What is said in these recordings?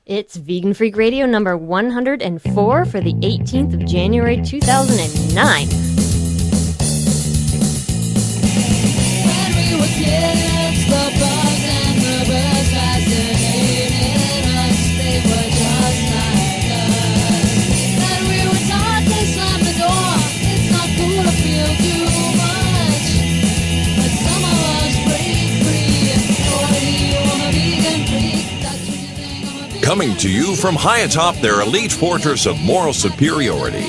It's Vegan Freak Radio number 104 for the 18th of January 2009. When we were kids, the bugs and the birds fascinated us. They were just like us. Then we were taught they slam the door. It's not cool to feel too much. But some of us break free. Or do you want a vegan freak? That's what you think I'm a vegan. Coming to you from high atop their elite fortress of moral superiority,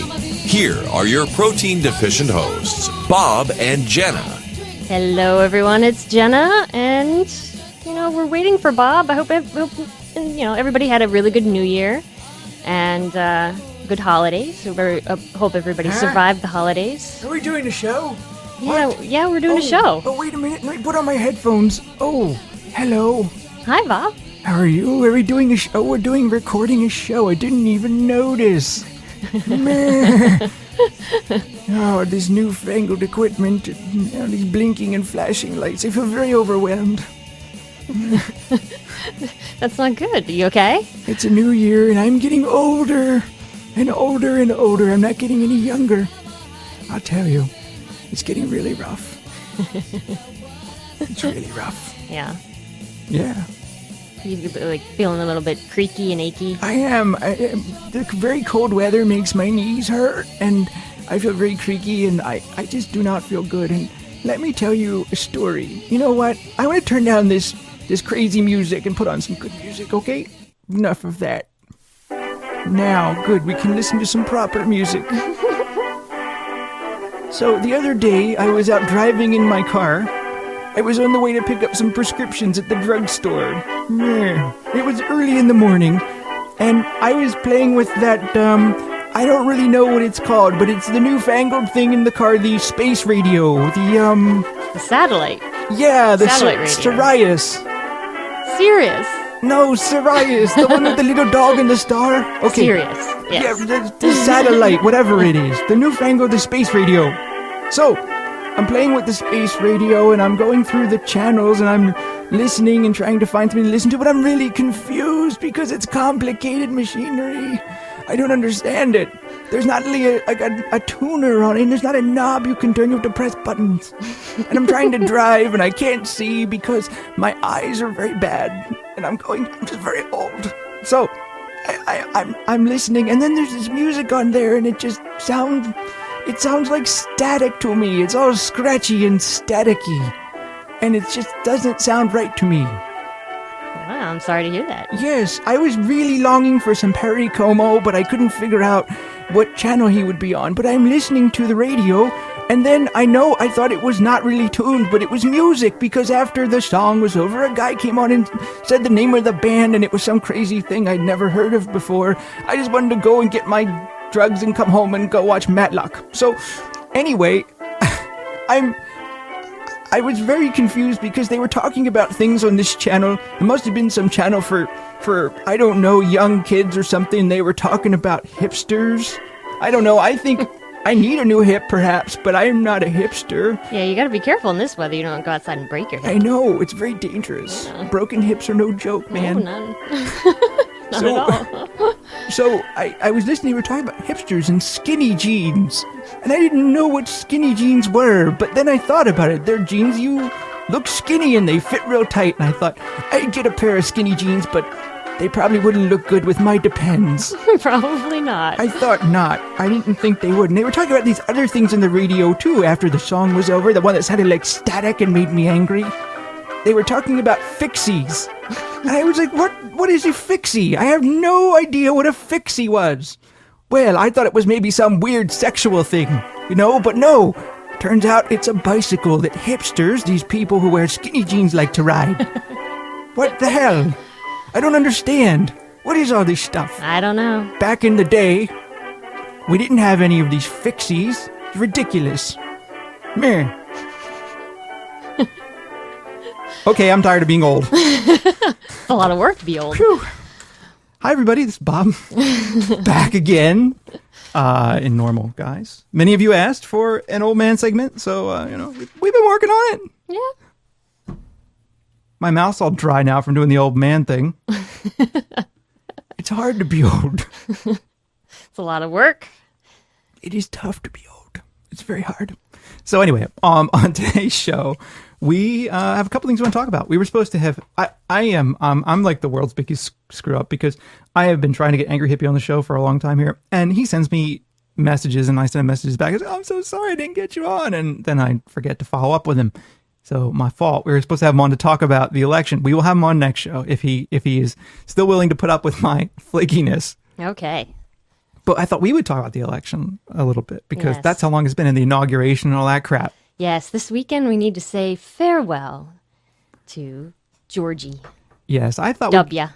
here are your protein-deficient hosts, Bob and Jenna. Hello, everyone. It's Jenna, and we're waiting for Bob. I hope everybody had a really good New Year and good holidays. So hope everybody survived the holidays. Are we doing a show? Yeah, we're doing a show. Oh, wait a minute. Let me put on my headphones. Oh, hello. Hi, Bob. How are you? Are we doing a show? We're recording a show. I didn't even notice. Meh. Oh, this newfangled equipment, these blinking and flashing lights. I feel very overwhelmed. That's not good. Are you okay? It's a new year, and I'm getting older and older and older. I'm not getting any younger. I'll tell you, it's getting really rough. It's really rough. Yeah. Yeah. You like feeling a little bit creaky and achy? I am. The very cold weather makes my knees hurt, and I feel very creaky, and I just do not feel good. And let me tell you a story. You know what? I want to turn down this crazy music and put on some good music, okay? Enough of that. Now, good, we can listen to some proper music. So, the other day, I was out driving in my car. I was on the way to pick up some prescriptions at the drugstore. It was early in the morning, and I was playing with that, I don't really know what it's called, but it's the newfangled thing in the car, the space radio, The satellite. Yeah, the satellite radio. Sirius. Sirius. No, Sirius, the one with the little dog and the star. Okay. Sirius, yes. Yeah, the satellite, whatever it is. The newfangled, the space radio. So, I'm playing with the space radio, and I'm going through the channels, and I'm listening and trying to find something to listen to, but I'm really confused because it's complicated machinery. I don't understand it. There's not really a tuner on it, and there's not a knob you can turn. You have to press buttons. And I'm trying to drive, and I can't see because my eyes are very bad, and I'm just very old. So, I'm listening, and then there's this music on there, and it just sounds like static to me. It's all scratchy and staticky. And it just doesn't sound right to me. Wow, I'm sorry to hear that. Yes, I was really longing for some Perry Como, but I couldn't figure out what channel he would be on. But I'm listening to the radio, and then I thought it was not really tuned, but it was music, because after the song was over, a guy came on and said the name of the band, and it was some crazy thing I'd never heard of before. I just wanted to go and get my drugs and come home and go watch Matlock. So, anyway, I was very confused because they were talking about things on this channel. It must have been some channel for I don't know, young kids or something. They were talking about hipsters. I don't know. I think I need a new hip, perhaps, but I am not a hipster. Yeah, you gotta be careful in this weather. You don't go outside and break your hip. I know. It's very dangerous. Broken hips are no joke, man. No, none. Not at all. So, I was listening, we were talking about hipsters and skinny jeans. And I didn't know what skinny jeans were, but then I thought about it. They're jeans you look skinny and they fit real tight. And I thought, I'd get a pair of skinny jeans, but they probably wouldn't look good with my Depends. Probably not. I thought not. I didn't think they would. And they were talking about these other things in the radio, too, after the song was over. The one that sounded like static and made me angry. They were talking about fixies. And I was like, what is a fixie? I have no idea what a fixie was. Well, I thought it was maybe some weird sexual thing, but no. Turns out it's a bicycle that hipsters, these people who wear skinny jeans, like to ride. What the hell? I don't understand. What is all this stuff? I don't know. Back in the day, we didn't have any of these fixies. It's ridiculous. Meh. Okay, I'm tired of being old. It's a lot of work to be old. Whew. Hi, everybody. This is Bob. Back again in normal, guys. Many of you asked for an old man segment, so, we've been working on it. Yeah. My mouth's all dry now from doing the old man thing. It's hard to be old. It's a lot of work. It is tough to be old. It's very hard. So anyway, on today's show, we have a couple things we want to talk about. We were supposed to have. I'm like the world's biggest screw up because I have been trying to get Angry Hippie on the show for a long time here, and he sends me messages and I send him messages back. I say, I'm so sorry I didn't get you on, and then I forget to follow up with him. So my fault. We were supposed to have him on to talk about the election. We will have him on next show if he is still willing to put up with my flakiness. Okay. But I thought we would talk about the election a little bit because Yes. that's how long it's been in the inauguration and all that crap. Yes, this weekend we need to say farewell to Georgie Yes, I thought W.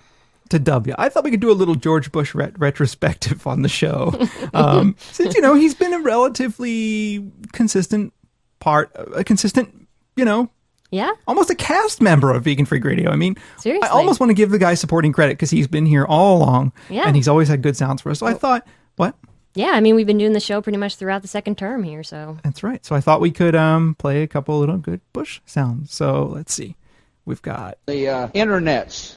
to W. I thought we could do a little George Bush retrospective on the show. Since, he's been a relatively consistent Yeah? almost a cast member of Vegan Freak Radio. I mean, Seriously. I almost want to give the guy supporting credit because he's been here all along Yeah. and he's always had good sounds for us. So I thought, what? Yeah, I mean, we've been doing the show pretty much throughout the second term here, so. That's right. So I thought we could play a couple little good Bush sounds. So let's see. We've got The internets.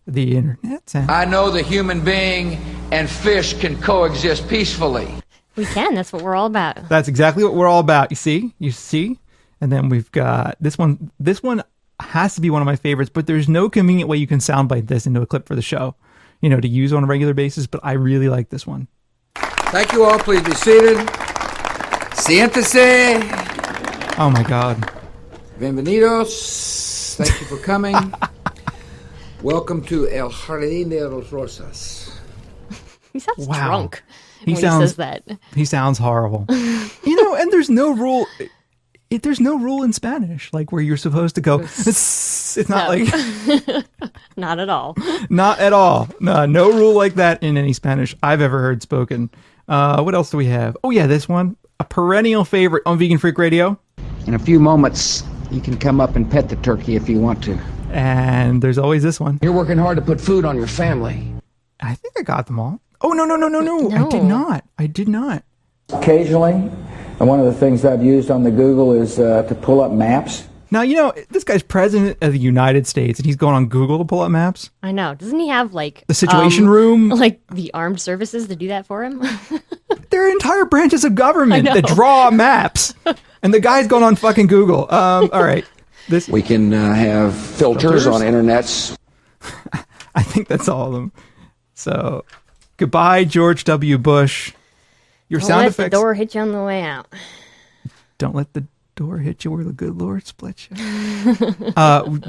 the internet sound. I know the human being and fish can coexist peacefully. We can, that's what we're all about. That's exactly what we're all about. You see? And then we've got this one. This one has to be one of my favorites, but there's no convenient way you can soundbite this into a clip for the show, to use on a regular basis. But I really like this one. Thank you all. Please be seated. Siéntese. Oh my God. Bienvenidos. Thank you for coming. Welcome to El Jardín de los Rosas. He sounds Wow. drunk He when sounds- he says that. He sounds horrible. And there's no rule. There's no rule in Spanish, like where you're supposed to go. It's not No. like, Not at all. not at all. No rule like that in any Spanish I've ever heard spoken. What else do we have? Oh yeah, this one, a perennial favorite on Vegan Freak Radio. In a few moments, you can come up and pet the turkey if you want to. And there's always this one. You're working hard to put food on your family. I think I got them all. Oh no! No. I did not. Occasionally, and one of the things I've used on the Google is to pull up maps. Now this guy's president of the United States, and he's going on Google to pull up maps. I know. Doesn't he have, like... The Situation Room. Like, the armed services to do that for him? There are entire branches of government I that know. draw maps, and the guy's going on fucking Google. All right, this. We can have filters on internets. I think that's all of them. So, goodbye, George W. Bush. Your Don't sound let effects. the door hit you on the way out. Don't let the door hit you where the good Lord split you.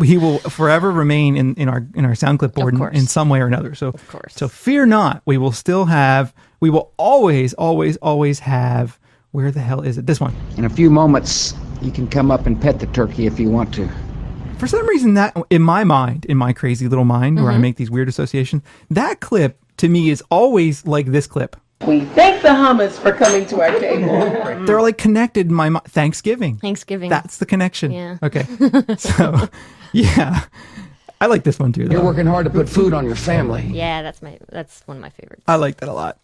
He will forever remain in our sound clipboard Of course. in some way or another. So, Of course. So fear not. We will always have. Where the hell is it? This one. In a few moments, you can come up and pet the turkey if you want to. For some reason, that in my mind, in my crazy little mind, where I make these weird associations, that clip to me is always like this clip. We thank the hummus for coming to our table. They're like connected in my mind. Thanksgiving. That's the connection. Yeah. Okay. So, yeah. I like this one too, though. You're working hard to put food on your family. Yeah, that's one of my favorites. I like that a lot.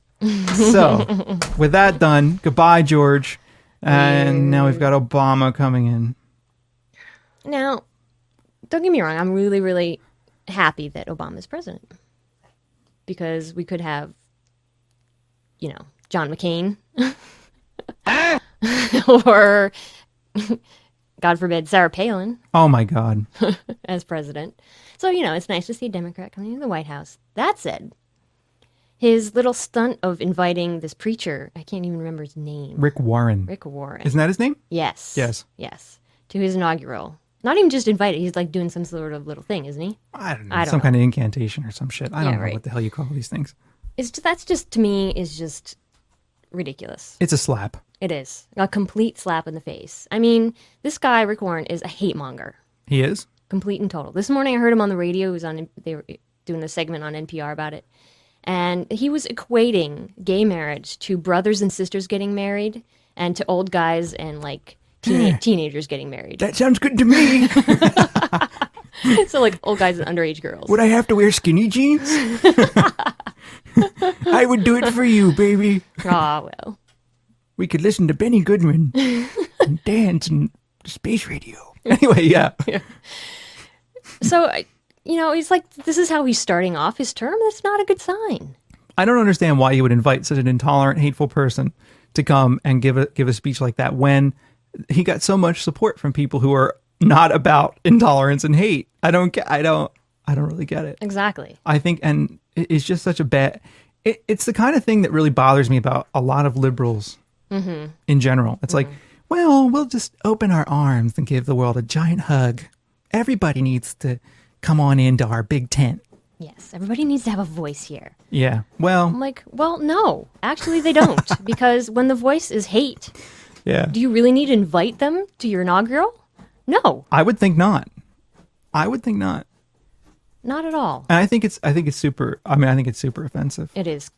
So, with that done, goodbye, George. And now we've got Obama coming in. Now, don't get me wrong. I'm really, really happy that Obama's president. Because we could have, John McCain. Or, God forbid, Sarah Palin Oh my God. as president. So, it's nice to see a Democrat coming into the White House. That said, his little stunt of inviting this preacher, I can't even remember his name. Rick Warren. Rick Warren. Isn't that his name? Yes. Yes. Yes. To his inaugural. Not even just invited. He's like doing some sort of little thing, isn't he? I don't know. I don't some know. kind of incantation or some shit. I don't Yeah, know right. what the hell you call these things. That's just, to me, is just ridiculous. It's a slap. It is. A complete slap in the face. I mean, this guy, Rick Warren, is a hate monger. He is? Complete and total. This morning I heard him on the radio. They were doing a segment on NPR about it. And he was equating gay marriage to brothers and sisters getting married and to old guys and like teenagers getting married. That sounds good to me. So like old guys and underage girls. Would I have to wear skinny jeans? I would do it for you, baby. Ah, well. We could listen to Benny Goodman and dance and space radio. Anyway, yeah. So he's like, this is how he's starting off his term. That's not a good sign. I don't understand why you would invite such an intolerant, hateful person to come and give a speech like that when he got so much support from people who are not about intolerance and hate. I don't really get it. Exactly. I think, and it's just such a bad. It's the kind of thing that really bothers me about a lot of liberals in general. It's like, well, we'll just open our arms and give the world a giant hug. Everybody needs to come on into our big tent. Yes, everybody needs to have a voice here. Yeah, well... I'm like, well, no. Actually, they don't. Because when the voice is hate, do you really need to invite them to your inaugural? No. I would think not. Not at all. And I think it's super... I think it's super offensive. It is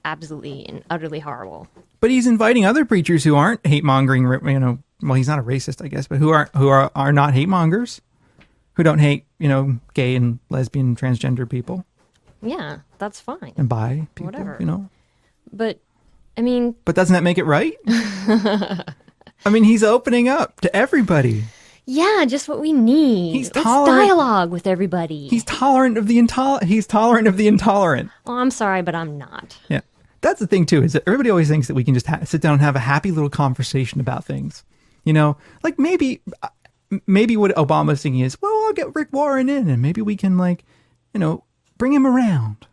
absolutely and utterly horrible. But he's inviting other preachers who aren't hate-mongering, well, he's not a racist, I guess, but who are not hate-mongers, who don't hate, gay and lesbian, transgender people. Yeah, that's fine. And bi people, whatever. But, But doesn't that make it right? He's opening up to everybody. Yeah, just what we need. He's Let's tolerant. dialogue with everybody. He's tolerant of the intolerant. Oh, I'm sorry, but I'm not. Yeah. That's the thing, too, is that everybody always thinks that we can just sit down and have a happy little conversation about things. Like maybe what Obama's thinking is, well, I'll get Rick Warren in and maybe we can, bring him around.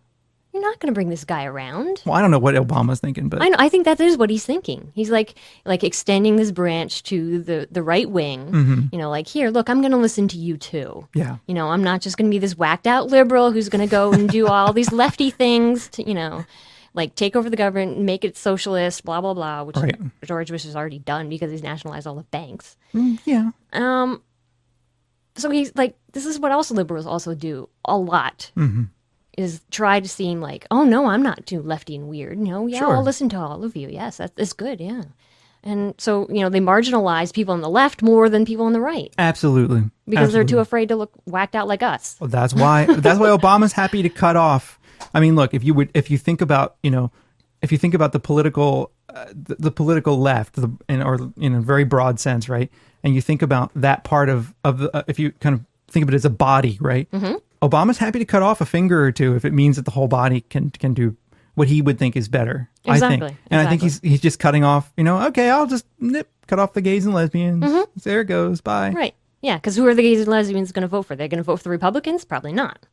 You're not going to bring this guy around. Well, I don't know what Obama's thinking, but... I think that is what he's thinking. He's like extending this branch to the right wing. Like, here, look, I'm going to listen to you too. Yeah. I'm not just going to be this whacked out liberal who's going to go and do all these lefty things to, like take over the government, make it socialist, blah, blah, blah, which George Bush has already done because he's nationalized all the banks. Yeah. So he's like, this is what also liberals also do a lot. Is try to seem like, oh no, I'm not too lefty and weird. Sure. I'll listen to all of you. Yes, that's good. Yeah. And so, they marginalize people on the left more than people on the right. Absolutely. Because they're too afraid to look whacked out like us. Well, that's why Obama's happy to cut off. Look, if you think about the political left, in a very broad sense, right? And you think about that part of the, if you kind of think of it as a body, right? Obama's happy to cut off a finger or two if it means that the whole body can do what he would think is better. Exactly. I think. And I think he's just cutting off, okay, I'll just cut off the gays and lesbians. There it goes. Bye. Right. Yeah, because who are the gays and lesbians going to vote for? They're going to vote for the Republicans? Probably not.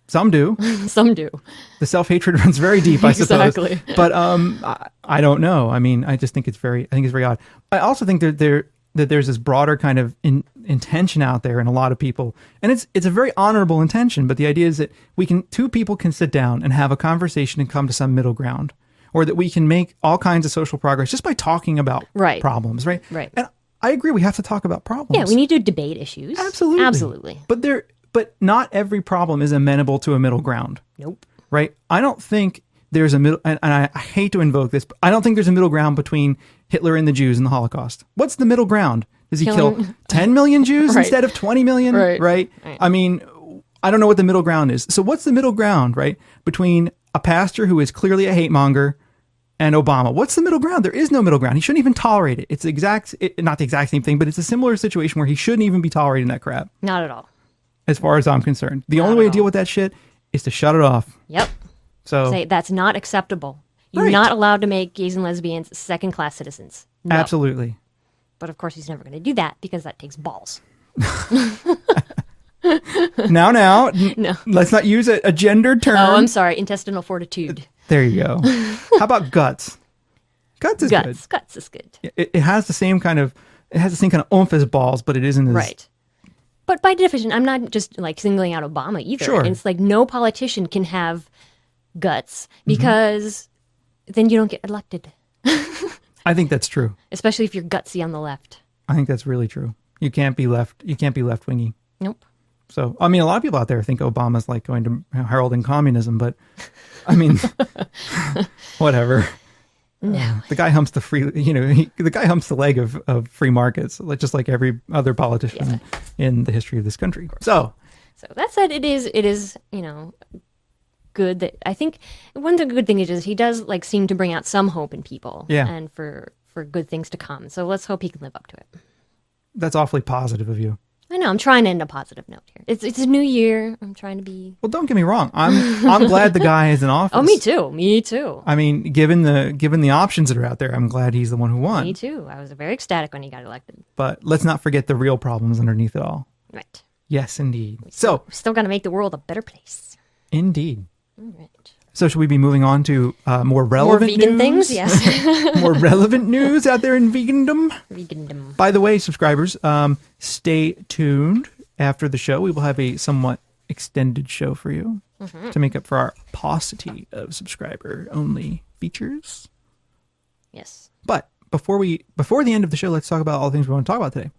Some do. Some do. The self-hatred runs very deep, I suppose. Exactly. But I don't know. I just think it's very odd. I also think that there's this broader kind of intention out there in a lot of people, and it's a very honorable intention. But the idea is that two people can sit down and have a conversation and come to some middle ground, or that we can make all kinds of social progress just by talking about problems, right? Right. And I agree, we have to talk about problems. Yeah, we need to debate issues. Absolutely. But not every problem is amenable to a middle ground. Nope. Right? I don't think there's a middle, and I hate to invoke this, but I don't think there's a middle ground between Hitler and the Jews in the Holocaust. What's the middle ground? Does he kill 10 million Jews instead of 20 million? Right. I don't know what the middle ground is. So what's the middle ground, right? Between a pastor who is clearly a hate monger and Obama. What's the middle ground? There is no middle ground. He shouldn't even tolerate it. It's not the exact same thing, but it's a similar situation where he shouldn't even be tolerating that crap. Not at all. As far as I'm concerned. The only way to deal with that shit is to shut it off. Yep. So say that's not acceptable. You're not allowed to make gays and lesbians second-class citizens. No. Absolutely. But of course, he's never going to do that because that takes balls. Now, no. Let's not use a gendered term. Oh, I'm sorry. Intestinal fortitude. There you go. How about guts? Guts is good. Guts is good. It has the same kind of oomph as balls, but it isn't as... Right. But by definition, I'm not just like singling out Obama either. Sure. It's like no politician can have guts because then you don't get elected. I think that's true. Especially if you're gutsy on the left. I think that's really true. You can't be left-wingy. Nope. So, a lot of people out there think Obama's like going to heralding communism, but whatever. No. The guy humps the guy humps the leg of free markets, just like every other politician in the history of this country. So that said, it is good that I think one good thing is he does like seem to bring out some hope in people, and for good things to come. So let's hope he can live up to it. That's awfully positive of you. I know. I'm trying to end a positive note here. It's a new year. I'm trying to be. Well, don't get me wrong. I'm glad the guy is in office. Oh, me too. Me too. I mean, given the options that are out there, I'm glad he's the one who won. Me too. I was very ecstatic when he got elected. But let's not forget the real problems underneath it all. Right. Yes, indeed. So, We're still got to make the world a better place. indeed. All right. So should we be moving on to more relevant More vegan news? things? Yes. More relevant news out there in vegandom? Veganism. By the way, subscribers, stay tuned. After the show, we will have a somewhat extended show for you to make up for our paucity of subscriber-only features. Yes. But before the end of the show, let's talk about all the things we want to talk about today.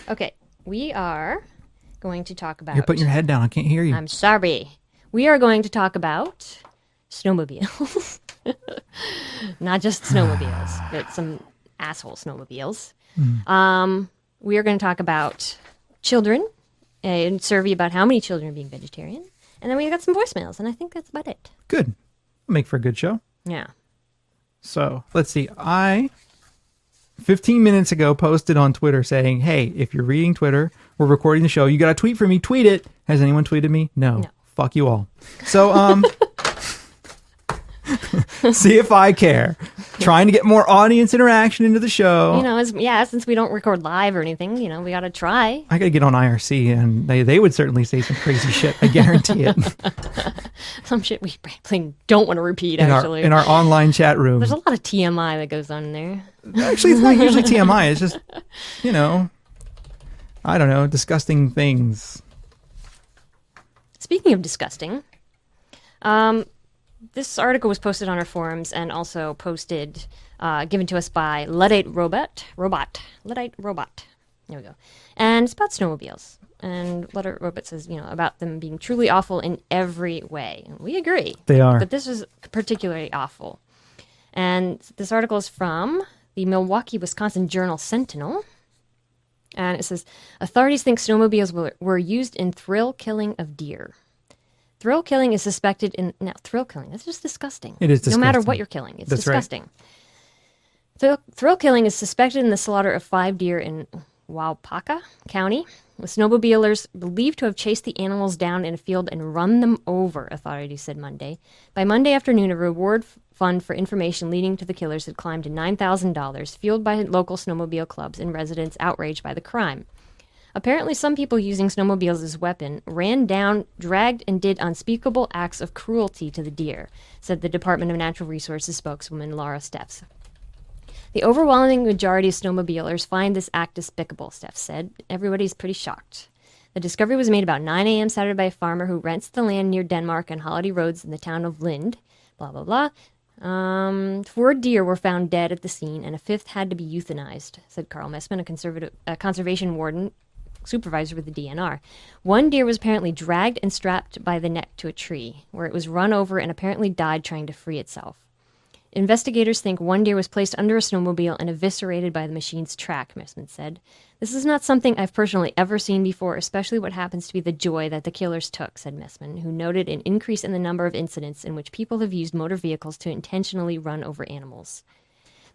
Okay. We are going to talk about... You're putting your head down. I can't hear you. I'm sorry. We are going to talk about snowmobiles. Not just snowmobiles, but some asshole snowmobiles. We are going to talk about children, a survey about how many children are being vegetarian, and then we got some voicemails, and I think that's about it. Good. Make for a good show. Yeah. So let's see. I 15 minutes ago posted on Twitter saying, hey, if you're reading Twitter, we're recording the show. You got a tweet from me. Tweet it. Has anyone tweeted me? No. Fuck you all. So, see if I care. Trying to get more audience interaction into the show. You know, since we don't record live or anything, you know, we got to try. I got to get on IRC, and they would certainly say some crazy shit. I guarantee it. Some shit we probably don't want to repeat, in actually. Our online chat room. There's a lot of TMI that goes on there. Actually, it's not usually TMI. It's just, you know, I don't know, disgusting things. Speaking of disgusting, this article was posted on our forums and also posted, given to us by Luddite Robot. Luddite Robot. There we go. And it's about snowmobiles. And Luddite Robot says, you know, about them being truly awful in every way. And we agree. They are. But this is particularly awful. And this article is from the Milwaukee, Wisconsin Journal Sentinel. And it says, authorities think snowmobiles were used in thrill killing of deer. Thrill killing is suspected in... Now, thrill killing, that's just disgusting. It is disgusting. No matter what you're killing, it's That's disgusting. Right. Thrill killing is suspected in the slaughter of 5 deer in Waupaca County, with snowmobilers believed to have chased the animals down in a field and run them over, authorities said Monday. By Monday afternoon, a reward fund for information leading to the killers had climbed to $9,000, fueled by local snowmobile clubs and residents outraged by the crime. Apparently, some people using snowmobiles as weapon ran down, dragged, and did unspeakable acts of cruelty to the deer, said the Department of Natural Resources spokeswoman Laura Steffs. The overwhelming majority of snowmobilers find this act despicable, Steffs said. Everybody's pretty shocked. The discovery was made about 9 a.m. Saturday by a farmer who rents the land near Denmark on Holiday Roads in the town of Lind. Blah, blah, blah. 4 deer were found dead at the scene, and a 5th had to be euthanized, said Carl Messman, a conservation warden supervisor with the DNR. 1 deer was apparently dragged and strapped by the neck to a tree, where it was run over and apparently died trying to free itself. Investigators think 1 deer was placed under a snowmobile and eviscerated by the machine's track, Messman said. This is not something I've personally ever seen before, especially what happens to be the joy that the killers took, said Messman, who noted an increase in the number of incidents in which people have used motor vehicles to intentionally run over animals.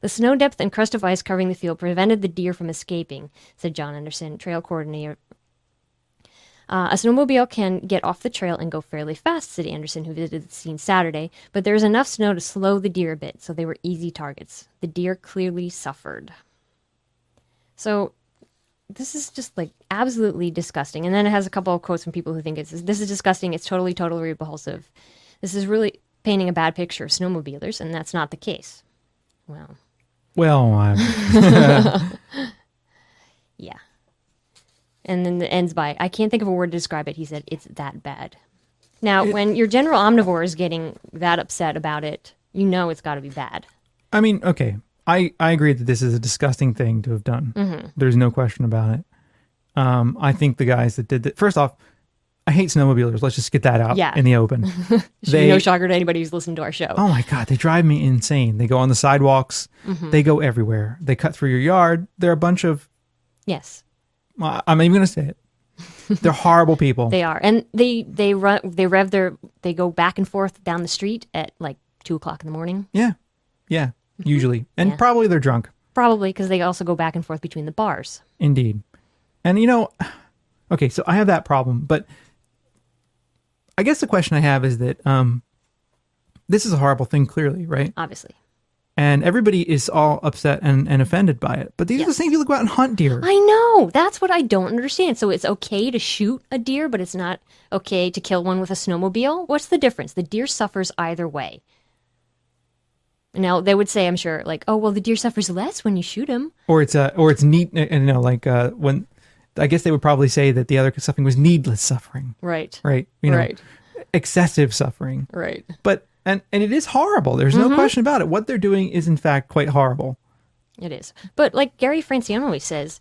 The snow depth and crust of ice covering the field prevented the deer from escaping, said John Anderson, trail coordinator. A snowmobile can get off the trail and go fairly fast, said Anderson, who visited the scene Saturday, but there was enough snow to slow the deer a bit, so they were easy targets. The deer clearly suffered. So this is just like absolutely disgusting. And then it has a couple of quotes from people who think this is disgusting. It's totally, totally repulsive. This is really painting a bad picture of snowmobilers, and that's not the case. Well, yeah. And then it ends by, I can't think of a word to describe it. He said, it's that bad. Now, when your general omnivore is getting that upset about it, you know it's got to be bad. I mean, okay. I agree that this is a disgusting thing to have done. Mm-hmm. There's no question about it. I think the guys that did that, first off, I hate snowmobilers. Let's just get that out in the open. Should be no shocker to anybody who's listened to our show. Oh my God, they drive me insane. They go on the sidewalks. Mm-hmm. They go everywhere. They cut through your yard. They're a bunch of... Yes. I'm even going to say it. They're horrible people. They are. And they go back and forth down the street at like 2:00 in the morning. Yeah. Yeah. Usually. And probably they're drunk. Probably because they also go back and forth between the bars. Indeed. And you know, Okay, so I have that problem, but I guess the question I have is that this is a horrible thing, clearly, right? Obviously. And everybody is all upset and offended by it. But these are the same people who go out and hunt deer. I know. That's what I don't understand. So it's okay to shoot a deer, but it's not okay to kill one with a snowmobile? What's the difference? The deer suffers either way. Now, they would say, I'm sure, like, oh, well, the deer suffers less when you shoot him. Or it's neat, when I guess they would probably say that the other suffering was needless suffering. Right. Right. Excessive suffering. Right. But and it is horrible. There's no question about it. What they're doing is in fact quite horrible. It is. But like Gary Francione always says,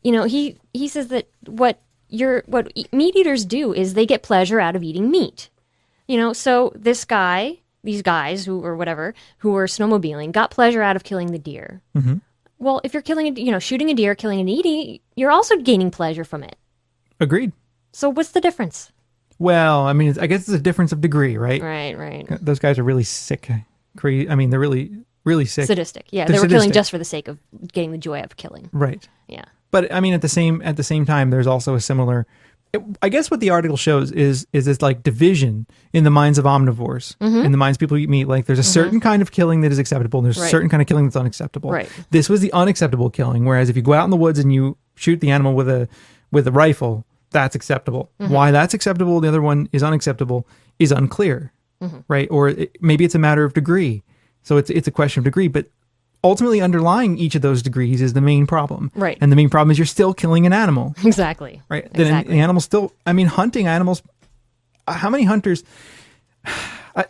he says that what meat eaters do is they get pleasure out of eating meat. So these guys who are snowmobiling got pleasure out of killing the deer. Mm-hmm. Well, if you're shooting a deer, killing and eating, you're also gaining pleasure from it. Agreed. So what's the difference? Well, I mean, I guess it's a difference of degree, right? Right. Those guys are really sick. They're really, really sick. Sadistic. Yeah, They're they were sadistic. Killing just for the sake of getting the joy of killing. Right. Yeah. But I mean, at the same time, there's also a similar. I guess what the article shows is this like division in the minds of omnivores, in the minds of people who eat meat. Like there's a certain kind of killing that is acceptable, and there's a certain kind of killing that's unacceptable. Right. This was the unacceptable killing. Whereas if you go out in the woods and you shoot the animal with a rifle, that's acceptable. Why that's acceptable, the other one is unacceptable, is unclear, right? Or maybe it's a matter of degree. So it's a question of degree, but ultimately underlying each of those degrees is the main problem. Right. And the main problem is you're still killing an animal. Exactly. Right. Exactly. The animal still, hunting animals, how many hunters,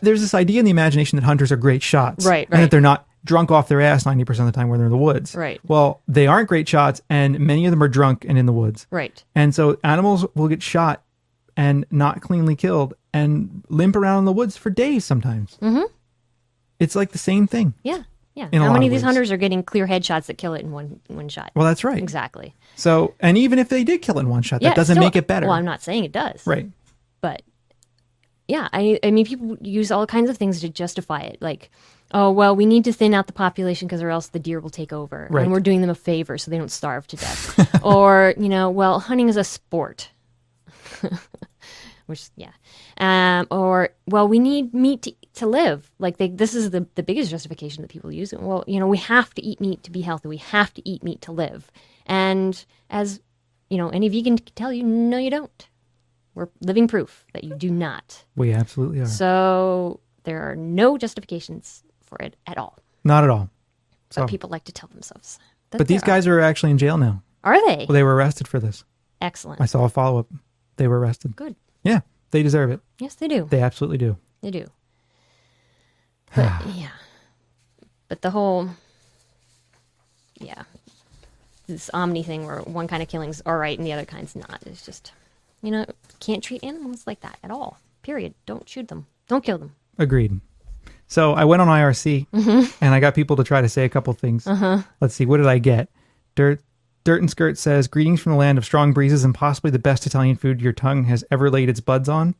there's this idea in the imagination that hunters are great shots. Right. And that they're not drunk off their ass 90% of the time when they're in the woods. Right. Well, they aren't great shots, and many of them are drunk and in the woods. Right. And so animals will get shot and not cleanly killed and limp around in the woods for days sometimes. Mm-hmm. It's like the same thing. Yeah. Yeah. In a How lot many of of these ways. hunters are getting clear headshots that kill it in one shot? Well, that's right. Exactly. So, and even if they did kill it in one shot, Yeah, that doesn't still- make it better. Well, I'm not saying it does. Right. But yeah, I mean, people use all kinds of things to justify it. Like, oh, well, we need to thin out the population because or else the deer will take over. Right. And we're doing them a favor so they don't starve to death. Or, well, hunting is a sport. Which, yeah. Or, well, we need meat to live. Like, this is the biggest justification that people use. Well, we have to eat meat to be healthy. We have to eat meat to live. And as, any vegan can tell you, no, you don't. We're living proof that you do not. We absolutely are. So there are no justifications for it at all. Not at all. But So, people like to tell themselves. That but these there guys are actually in jail now. Are they? Well, they were arrested for this. Excellent. I saw a follow-up. They were arrested. Good. Yeah, they deserve it. Yes, they do. They absolutely do. They do. But, yeah. But the whole, this omni thing where one kind of killing's all right and the other kind's not. It's just, can't treat animals like that at all. Period. Don't shoot them. Don't kill them. Agreed. So I went on IRC and I got people to try to say a couple things. Let's see, what did I get? Dirt and Skirt says, greetings from the land of strong breezes and possibly the best Italian food your tongue has ever laid its buds on.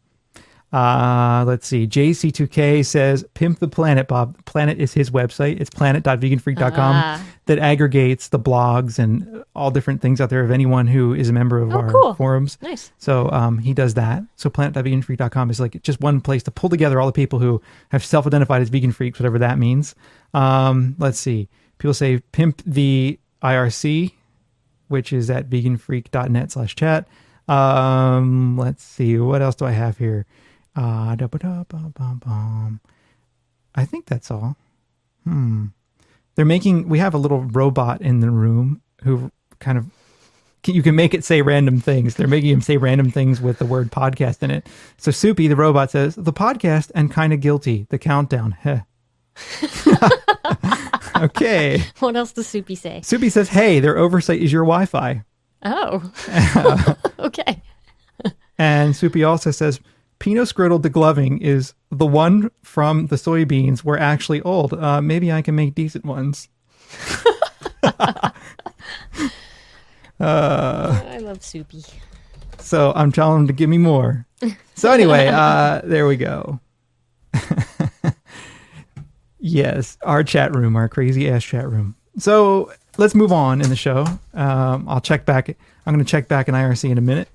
Let's see. JC2K says, pimp the planet, Bob. Planet is his website. It's planet.veganfreak.com that aggregates the blogs and all different things out there of anyone who is a member of our cool. forums. Nice. So he does that. So planet.veganfreak.com is like just one place to pull together all the people who have self-identified as vegan freaks, whatever that means. Let's see. People say pimp the IRC, which is at veganfreak.net/chat. Let's see. What else do I have here? I think that's all. We have a little robot in the room who kind of, you can make it say random things. They're making him say random things with the word podcast in it. So Soupy, the robot, says, the podcast and kind of guilty, the countdown. Heh. Okay. What else does Soupy say? Soupy says, hey, their oversight is your Wi-Fi. Oh. Okay. And Soupy also says, Pinot Scrotal degloving is the one from the soybeans were actually old. Maybe I can make decent ones. I love Soupy. So I'm telling him to give me more. So anyway, there we go. Yes, our chat room, our crazy ass chat room. So let's move on in the show. I'll check back. I'm going to check back in IRC in a minute.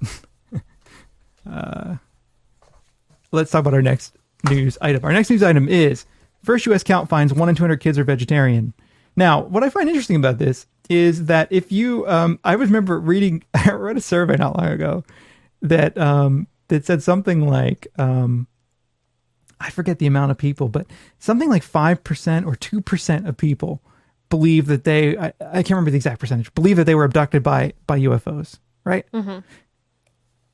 Let's talk about our next news item. Our next news item is first U.S. count finds 1 in 200 kids are vegetarian. Now, what I find interesting about this is that if you, I remember reading, I read a survey not long ago that that said something like, I forget the amount of people, but something like 5% or 2% of people believe that I can't remember the exact percentage, believe that they were abducted by UFOs, right?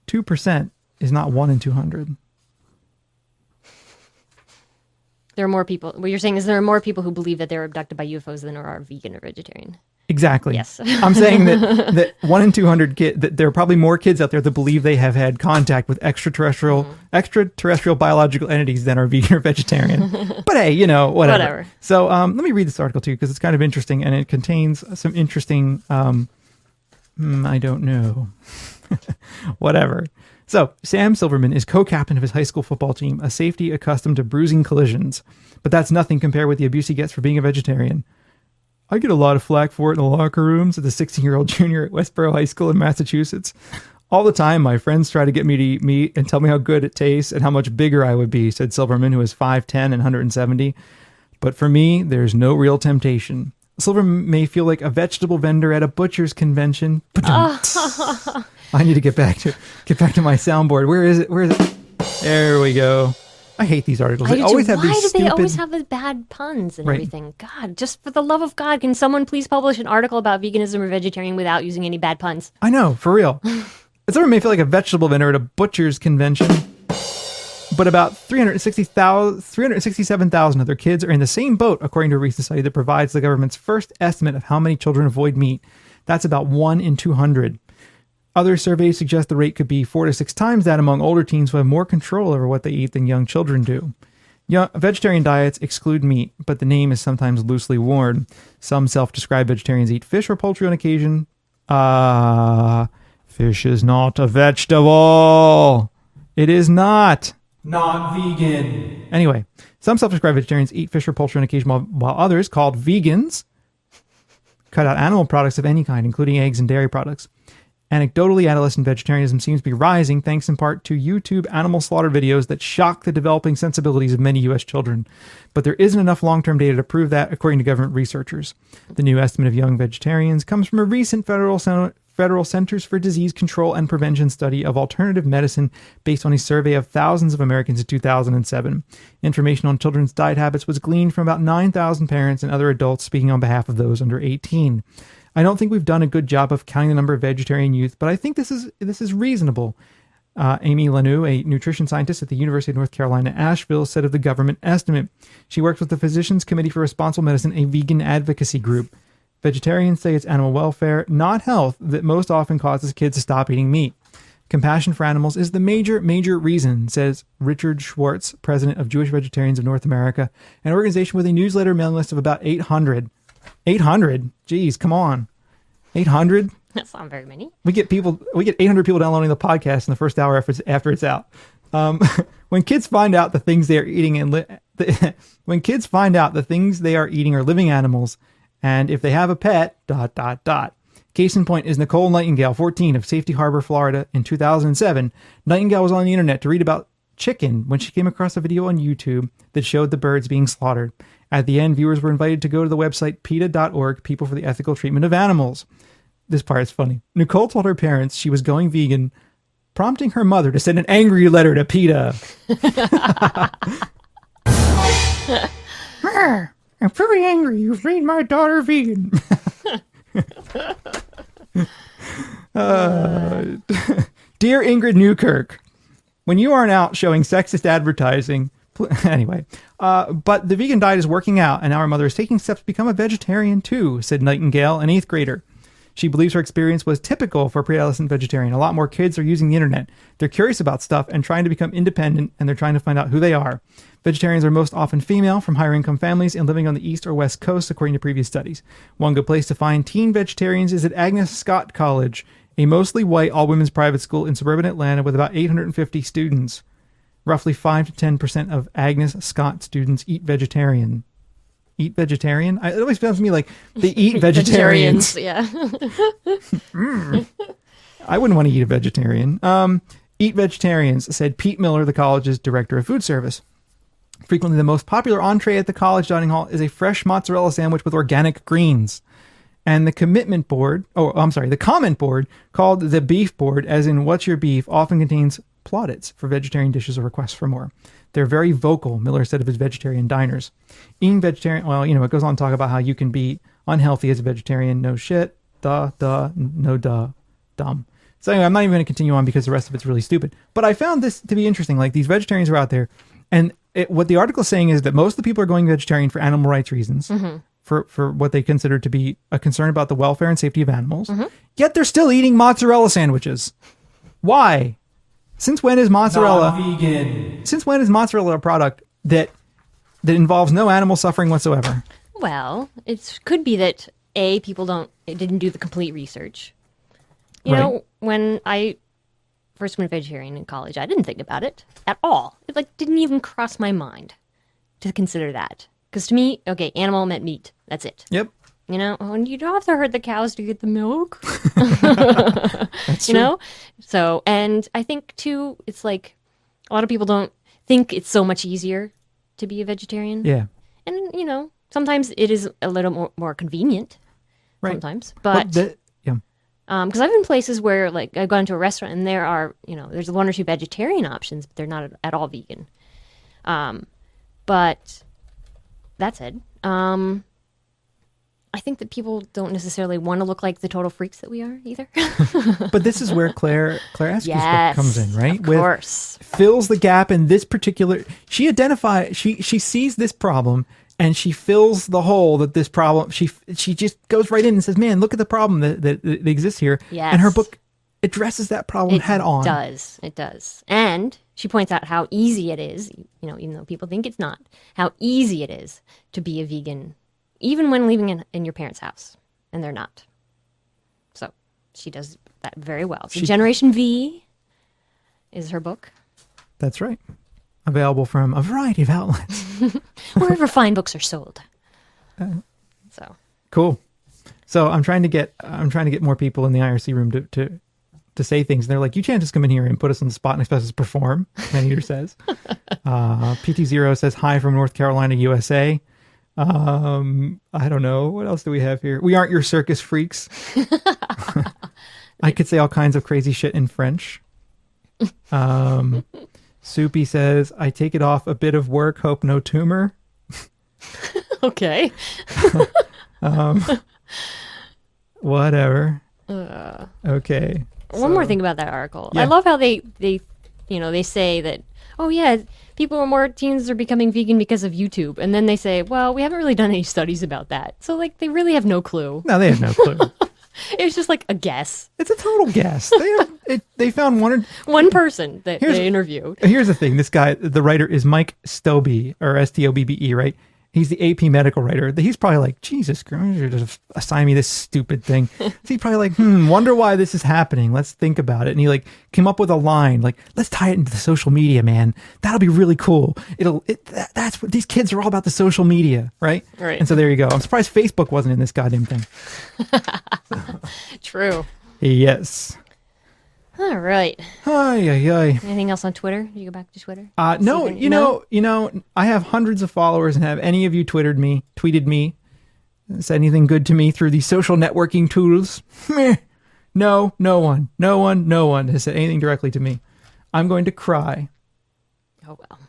2% is not 1 in 200. There are more people. What you're saying is there are more people who believe that they're abducted by UFOs than there are vegan or vegetarian. Exactly. Yes. I'm saying that 1 in 200 that there are probably more kids out there that believe they have had contact with extraterrestrial biological entities than are vegan or vegetarian. But hey, whatever. So let me read this article to you because it's kind of interesting and it contains some interesting, I don't know, whatever. So Sam Silverman is co-captain of his high school football team, a safety accustomed to bruising collisions. But that's nothing compared with the abuse he gets for being a vegetarian. I get a lot of flack for it in the locker rooms at the 16-year-old junior at Westboro High School in Massachusetts. All the time, my friends try to get me to eat meat and tell me how good it tastes and how much bigger I would be, said Silverman, who is 5'10 and 170. But for me, there's no real temptation. Silverman may feel like a vegetable vendor at a butcher's convention. I need to get back to my soundboard. Where is it? There we go. I hate these articles. They always have these stupid... Why do they always have the bad puns and everything? God, just for the love of God, can someone please publish an article about veganism or vegetarian without using any bad puns? I know, for real. Silverman may feel like a vegetable vendor at a butcher's convention, but about 367,000 of their kids are in the same boat, according to a recent study that provides the government's first estimate of how many children avoid meat. That's about 1 in 200. Other surveys suggest the rate could be 4 to 6 times that among older teens who have more control over what they eat than young children do. Vegetarian diets exclude meat, but the name is sometimes loosely worn. Some self-described vegetarians eat fish or poultry on occasion. Fish is not a vegetable. It is not. Not vegan. Anyway, some self-described vegetarians eat fish or poultry on occasion, while others, called vegans, cut out animal products of any kind, including eggs and dairy products. Anecdotally, adolescent vegetarianism seems to be rising thanks in part to YouTube animal slaughter videos that shock the developing sensibilities of many U.S. children. But there isn't enough long-term data to prove that, according to government researchers. The new estimate of young vegetarians comes from a recent Federal Centers for Disease Control and Prevention study of alternative medicine based on a survey of thousands of Americans in 2007. Information on children's diet habits was gleaned from about 9,000 parents and other adults speaking on behalf of those under 18. I don't think we've done a good job of counting the number of vegetarian youth, but I think this is reasonable. Amy Lanu, a nutrition scientist at the University of North Carolina, Asheville, said of the government estimate. She works with the Physicians Committee for Responsible Medicine, a vegan advocacy group. Vegetarians say it's animal welfare, not health, that most often causes kids to stop eating meat. Compassion for animals is the major reason, says Richard Schwartz, president of Jewish Vegetarians of North America, an organization with a newsletter mailing list of about 800. 800? Geez, come on. 800? That's not very many. We get 800 people downloading the podcast in the first hour after it's out. When kids find out the things they are eating when kids find out the things they are eating are living animals, and if they have a pet, ... Case in point is Nicole Nightingale, 14, of Safety Harbor, Florida. In 2007, Nightingale was on the internet to read about chicken when she came across a video on YouTube that showed the birds being slaughtered. At the end, viewers were invited to go to the website PETA.org, People for the Ethical Treatment of Animals. This part is funny. Nicole told her parents she was going vegan, prompting her mother to send an angry letter to PETA. I'm very angry. You've made my daughter vegan. Dear Ingrid Newkirk, when you aren't out showing sexist advertising... Anyway, but the vegan diet is working out, and our mother is taking steps to become a vegetarian too, said Nightingale, an 8th grader. She believes her experience was typical for a pre-adolescent vegetarian. A lot more kids are using the internet. They're curious about stuff and trying to become independent, and they're trying to find out who they are. Vegetarians are most often female, from higher income families, and living on the East or West Coast, according to previous studies. One good place to find teen vegetarians is at Agnes Scott College, a mostly white all-women's private school in suburban Atlanta with about 850 students. Roughly 5 to 10% of Agnes Scott students eat vegetarian. Eat vegetarian? It always sounds to me like they eat vegetarians. Yeah. I wouldn't want to eat a vegetarian. Eat vegetarians, said Pete Miller, the college's director of food service. Frequently the most popular entree at the college dining hall is a fresh mozzarella sandwich with organic greens. And the comment board called the beef board, as in what's your beef, often contains plaudits for vegetarian dishes or requests for more. They're very vocal, Miller said of his vegetarian diners. Eating vegetarian, well, it goes on to talk about how you can be unhealthy as a vegetarian. No shit, no dumb. So anyway, I'm not even going to continue on because the rest of it's really stupid. But I found this to be interesting. Like, these vegetarians are out there, and what the article is saying is that most of the people are going vegetarian for animal rights reasons, for what they consider to be a concern about the welfare and safety of animals. Yet they're still eating mozzarella sandwiches. Why? Since when is mozzarella vegan? Since when is mozzarella a product that involves no animal suffering whatsoever? Well, it could be that people didn't do the complete research. You Right. know, when I first went vegetarian in college, I didn't think about it at all. It didn't even cross my mind to consider that. Because to me, okay, animal meant meat. That's it. Yep. And you don't have to herd the cows to get the milk. That's you know? So, and I think too, it's like a lot of people don't think it's so much easier to be a vegetarian. Yeah. And, sometimes it is a little more convenient. Right. Sometimes. But yeah. because I've been places where, I've gone to a restaurant and there are, there's one or two vegetarian options, but they're not at all vegan. But that said, I think that people don't necessarily want to look like the total freaks that we are either. But this is where Claire Askew's book comes in, right? Of course. Fills the gap in this particular. She sees this problem and she fills the hole that this problem. She just goes right in and says, "Man, look at the problem that exists here." Yes. And her book addresses that problem head on. It does. And she points out how easy it is, even though people think it's not, how easy it is to be a vegan, even when living in your parents' house, and they're not. So she does that very well. So Generation V is her book. That's right. Available from a variety of outlets. Wherever fine books are sold. So cool. So I'm trying to get more people in the IRC room to say things. And they're like, you can't just come in here and put us on the spot and expect us to perform, Maneater says. PT0 says, hi from North Carolina, USA. I don't know. What else do we have here? We aren't your circus freaks. I could say all kinds of crazy shit in French. Soupy says, I take it off, a bit of work, hope no tumor. okay. Whatever. Okay. One more thing about that article. Yeah. I love how they say that, oh yeah, more teens are becoming vegan because of YouTube. And then they say, well, we haven't really done any studies about that. So they really have no clue. No, they have no clue. It's just a guess. It's a total guess. They found one person that they interviewed. Here's the thing. This guy, the writer, is Mike Stobbe, or Stobbe, right? He's the AP medical writer. He's probably like, Jesus Christ, you're just assign me this stupid thing. So he's probably like, wonder why this is happening. Let's think about it. And he came up with a line let's tie it into the social media, man. That'll be really cool. That's what these kids are all about, the social media, right? Right. And so there you go. I'm surprised Facebook wasn't in this goddamn thing. True. Yes. All right. Ay. Anything else on Twitter? Did you go back to Twitter? No, you know, I have hundreds of followers, and have any of you tweeted me, said anything good to me through these social networking tools? Meh. No one has said anything directly to me. I'm going to cry. Oh, well.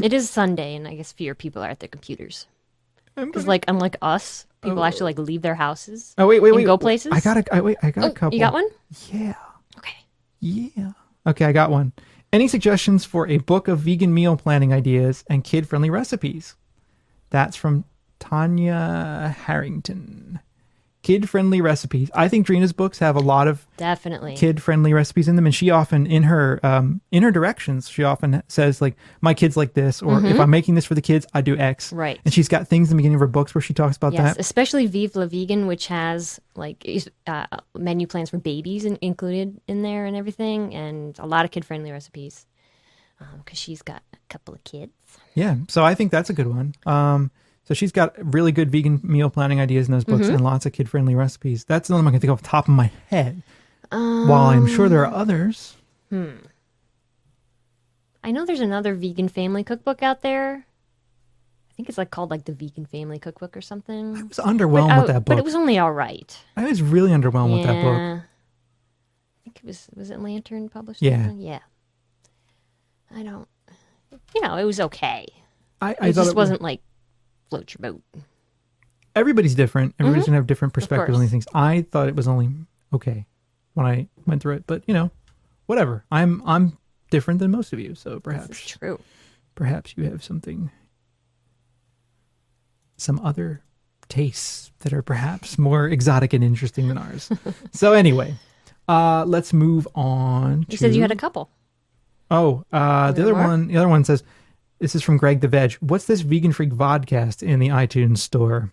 It is Sunday, and I guess fewer people are at their computers. Because, unlike us, people actually, leave their houses. Oh, wait. And go places. I got a couple. You got one? Yeah. Okay. Yeah. Okay, I got one. Any suggestions for a book of vegan meal planning ideas and kid-friendly recipes? That's from Tanya Harrington. Kid-friendly recipes. I think Drina's books have a lot of definitely kid-friendly recipes in them, and she often in her directions, she often says my kids like this, or if I'm making this for the kids, I do X. Right. And she's got things in the beginning of her books where she talks about that. Especially Vive la Vegan, which has menu plans for babies included in there and everything, and a lot of kid-friendly recipes because she's got a couple of kids. Yeah, so I think that's a good one. So she's got really good vegan meal planning ideas in those books and lots of kid-friendly recipes. That's the only one I can think of off the top of my head. While I'm sure there are others. I know there's another vegan family cookbook out there. I think it's called the Vegan Family Cookbook or something. I was underwhelmed with that book. But it was only all right. I was really underwhelmed with that book. I think it was it Lantern published? Yeah. Yeah. I don't, it was okay. I it thought just wasn't float your boat. Everybody's different. Everybody's going to have different perspectives on these things. I thought it was only okay when I went through it, but whatever. I'm different than most of you, so perhaps This is true. Perhaps you have some other tastes that are perhaps more exotic and interesting than ours. So anyway, let's move on. You said you had a couple. Oh, the other one says, this is from Greg the Veg. What's this Vegan Freak vodcast in the iTunes store?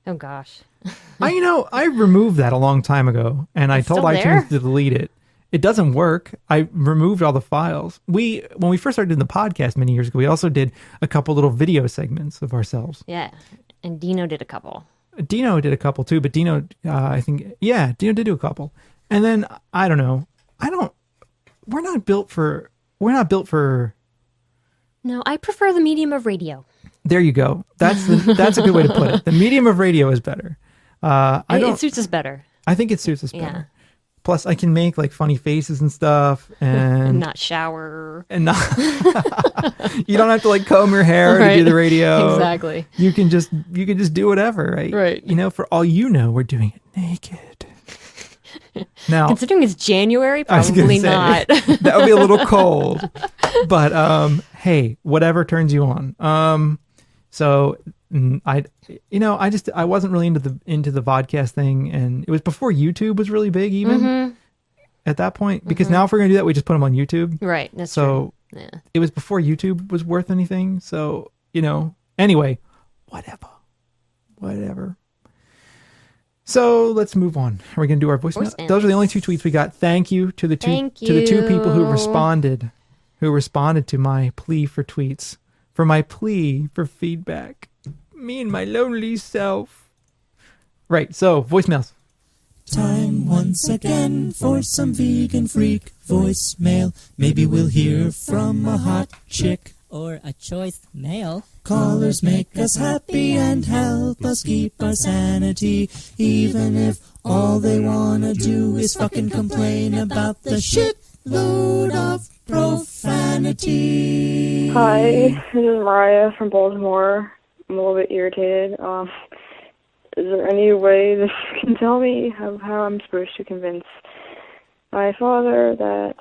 Oh gosh. I removed that a long time ago, and I told still iTunes there? to delete it. It doesn't work. I removed all the files. When we first started doing the podcast many years ago, we also did a couple little video segments of ourselves. Yeah. And Dino did a couple. Dino did a couple too, but Dino, Dino did do a couple. And then, I don't know. We're not built for... No, I prefer the medium of radio. There you go. That's a good way to put it. The medium of radio is better. It suits us better. I think it suits us better. Yeah. Plus, I can make funny faces and stuff, and not shower, and not. You don't have to come your hair to do the radio. Exactly. You can just do whatever, right? Right. For all you know, we're doing it naked. Now, considering it's January, probably not. That would be a little cold. But hey, whatever turns you on. So I wasn't really into the vodcast thing, and it was before YouTube was really big even at that point. Because now if we're gonna do that, we just put them on YouTube. Right. That's true. Yeah. It was before YouTube was worth anything. So anyway, whatever. So let's move on. Are we going to do our voicemail? Those are the only 2 tweets we got. Thank you to the two people who responded to my plea for tweets, for my plea for feedback. Me and my lonely self. Right. So voicemails. Time once again for some vegan freak voicemail. Maybe we'll hear from a hot chick or a choice male. Callers make us happy and help us keep our sanity, even if all they wanna do is fucking complain about the shitload of profanity. Hi, this is Mariah from Baltimore. I'm a little bit irritated. Is there any way that you can tell me how I'm supposed to convince my father that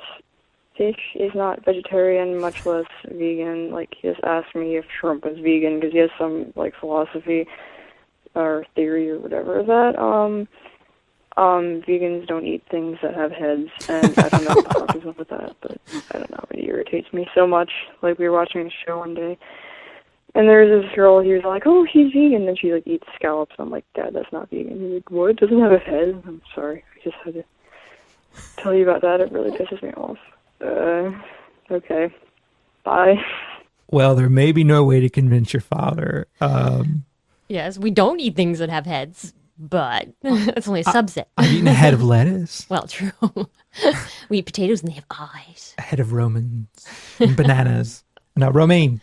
fish is not vegetarian, much less vegan? He just asked me if shrimp was vegan because he has some philosophy or theory or whatever that vegans don't eat things that have heads, and I don't know what the fuck is up with that, but I don't know, it irritates me so much. We were watching a show one day, and there was this girl, he was like, oh, she's vegan, and she eats scallops. I'm like, Dad, that's not vegan. He's like, what? It doesn't have a head? I'm sorry, I just had to tell you about that. It really pisses me off. Okay. Bye. Well, there may be no way to convince your father. Yes, we don't eat things that have heads, but it's only a subset. I've eaten a head of lettuce. Well, true. We eat potatoes and they have eyes. A head of Romans and bananas. No, romaine.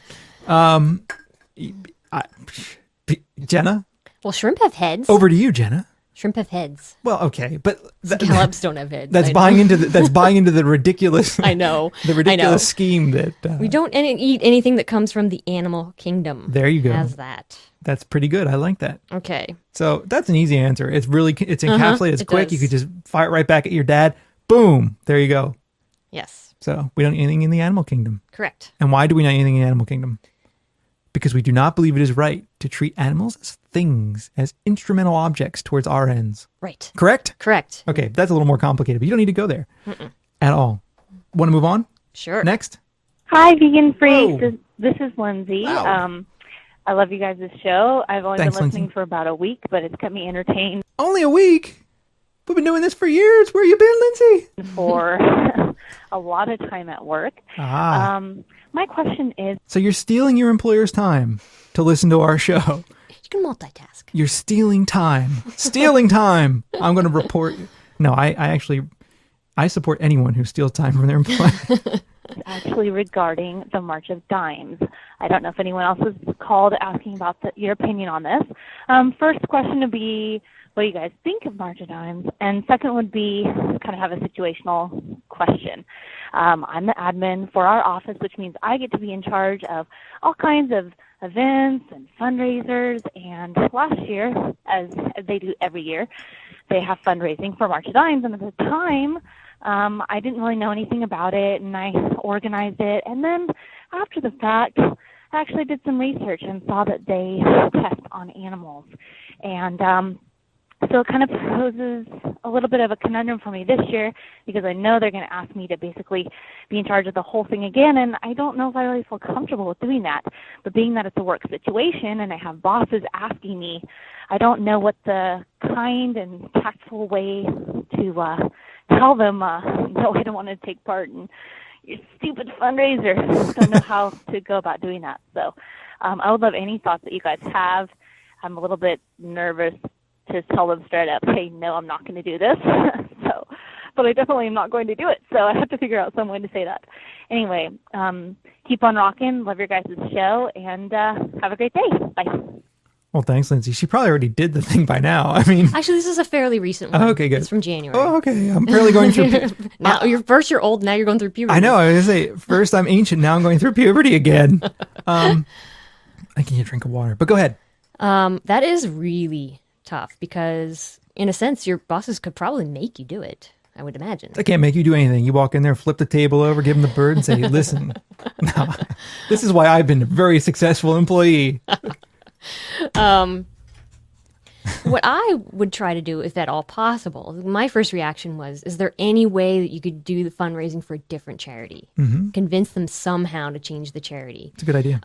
Jenna? Well, shrimp have heads. Over to you, Jenna. Shrimp have heads. Well, okay, but scallops don't have heads. That's buying into the ridiculous. I know the ridiculous scheme that we don't eat anything that comes from the animal kingdom. There you go. Has that. That's pretty good. I like that. Okay. So that's an easy answer. It's encapsulated. It's quick. Does. You could just fire it right back at your dad. Boom. There you go. Yes. So we don't eat anything in the animal kingdom. Correct. And why do we not eat anything in the animal kingdom? Because we do not believe it is right to treat animals as things, as instrumental objects towards our ends. Right. Correct? Correct. Okay, that's a little more complicated, but you don't need to go there at all. Want to move on? Sure. Next? Hi, Vegan Freaks. Whoa. This is Lindsay. Wow. I love you guys' show. I've only Thanks, been listening Lindsay. for about a week, but it's kept me entertained Only a week? We've been doing this for years. Where you been, Lindsay? for a lot of time at work. Ah. My question is... So you're stealing your employer's time to listen to our show. You can multitask. You're stealing time. Stealing time. I'm going to report. No, I support anyone who steals time from their employer. Actually, regarding the March of Dimes. I don't know if anyone else has called asking about your opinion on this. First question would be, what do you guys think of March of Dimes? And second would be, kind of have a situational question. I'm the admin for our office, which means I get to be in charge of all kinds of events and fundraisers. And last year, as they do every year, they have fundraising for March of Dimes. And at the time, I didn't really know anything about it, and I organized it. And then after the fact, I actually did some research and saw that they test on animals. And so it kind of poses a little bit of a conundrum for me this year, because I know they're going to ask me to basically be in charge of the whole thing again, and I don't know if I really feel comfortable with doing that. But being that it's a work situation and I have bosses asking me, I don't know what the kind and tactful way to tell them, no, I don't want to take part in your stupid fundraiser. I don't know how to go about doing that. So I would love any thoughts that you guys have. I'm a little bit nervous to tell them straight up, hey, no, I'm not going to do this. But I definitely am not going to do it. So I have to figure out some way to say that. Anyway, keep on rocking. Love your guys' show, and have a great day. Bye. Well, thanks, Lindsay. She probably already did the thing by now. I mean, Actually, this is a fairly recent one. Oh, okay, good. It's from January. Oh, okay. I'm barely going through. Now you're old. Now you're going through puberty. I know. I was going to say, first I'm ancient. Now I'm going through puberty again. I can get a drink of water, but go ahead. That is really tough because, in a sense, your bosses could probably make you do it. I would imagine. They can't make you do anything. You walk in there, flip the table over, give them the bird, and say, "Listen, no, this is why I've been a very successful employee." What I would try to do, if at all possible, my first reaction was, is there any way that you could do the fundraising for a different charity? Mm-hmm. Convince them somehow to change the charity. It's a good idea.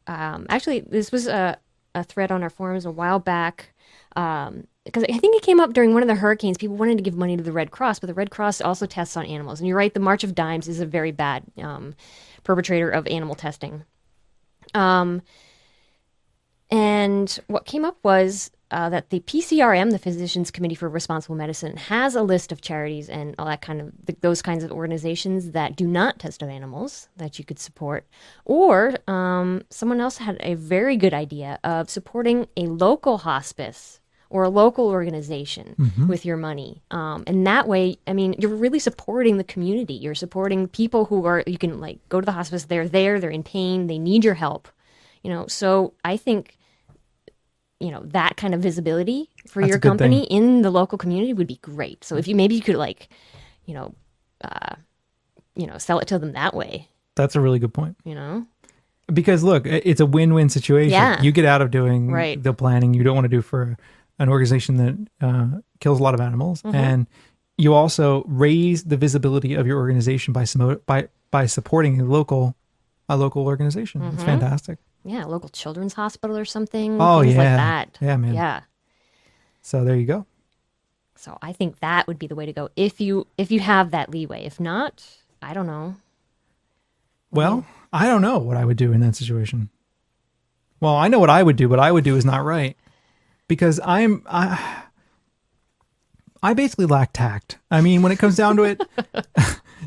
Actually, this was a thread on our forums a while back, because I think it came up during one of the hurricanes. People wanted to give money to the Red Cross, but the Red Cross also tests on animals. And you're right, the March of Dimes is a very bad perpetrator of animal testing. And what came up was that the PCRM, the Physicians Committee for Responsible Medicine, has a list of charities and all that kind of those kinds of organizations that do not test on animals that you could support. Or someone else had a very good idea of supporting a local hospice or a local organization with your money. And that way, I mean, you're really supporting the community. You're supporting people who are, you can like go to the hospice, they're there, they're in pain, they need your help. You know, so I think, you know, that kind of visibility for your company in the local community would be great. So if you could like, sell it to them that way. That's a really good point. You know, because look, it's a win-win situation. Yeah. You get out of doing the planning you don't want to do for an organization that kills a lot of animals, and you also raise the visibility of your organization by supporting a local organization. It's fantastic. Yeah, a local children's hospital or something. Oh, things yeah. like that. Yeah, man. Yeah. So there you go. So I think that would be the way to go if you have that leeway. If not, I don't know. Well, I don't know what I would do in that situation. Well, I know what I would do. What I would do is not right, because I basically lack tact. I mean, when it comes down to it,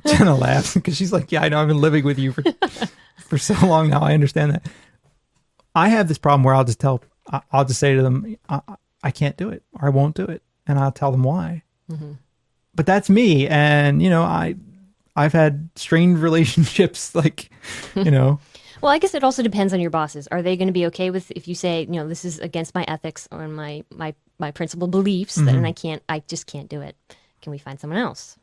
Jenna laughs because she's like, "Yeah, I know. I've been living with you for so long now. I understand that." I have this problem where I'll just say to them, I can't do it, or I won't do it. And I'll tell them why. But that's me. And, I've had strained relationships, like, Well, I guess it also depends on your bosses. Are they going to be okay with if you say, this is against my ethics or my principal beliefs, then I just can't do it. Can we find someone else?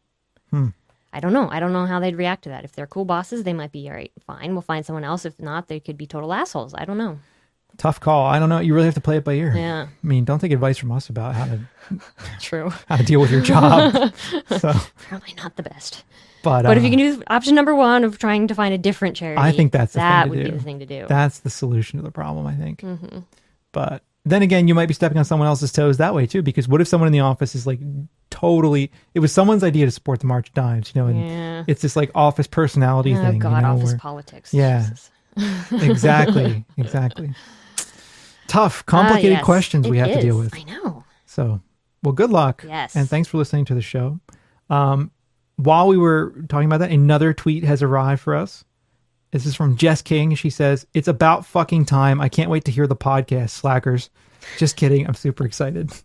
I don't know. I don't know how they'd react to that. If they're cool bosses, they might be, all right, fine, we'll find someone else. If not, they could be total assholes. I don't know. Tough call. I don't know. You really have to play it by ear. Yeah. I mean, don't take advice from us about how to True. How to deal with your job. So probably not the best. But if you can do option number one of trying to find a different charity, I think that would be the thing to do. That's the solution to the problem, I think. But then again, you might be stepping on someone else's toes that way too, because what if someone in the office is like it was someone's idea to support the March of Dimes, and it's this like office personality thing. Oh God, office politics. Yeah. Exactly. Tough, complicated Yes, questions we it have to deal is. with. I know. So, well, good luck. Yes. And thanks for listening to the show. While we were talking about that, another tweet has arrived for us. This is from Jess King. She says, "It's about fucking time. I can't wait to hear the podcast, slackers." Just kidding. I'm super excited. So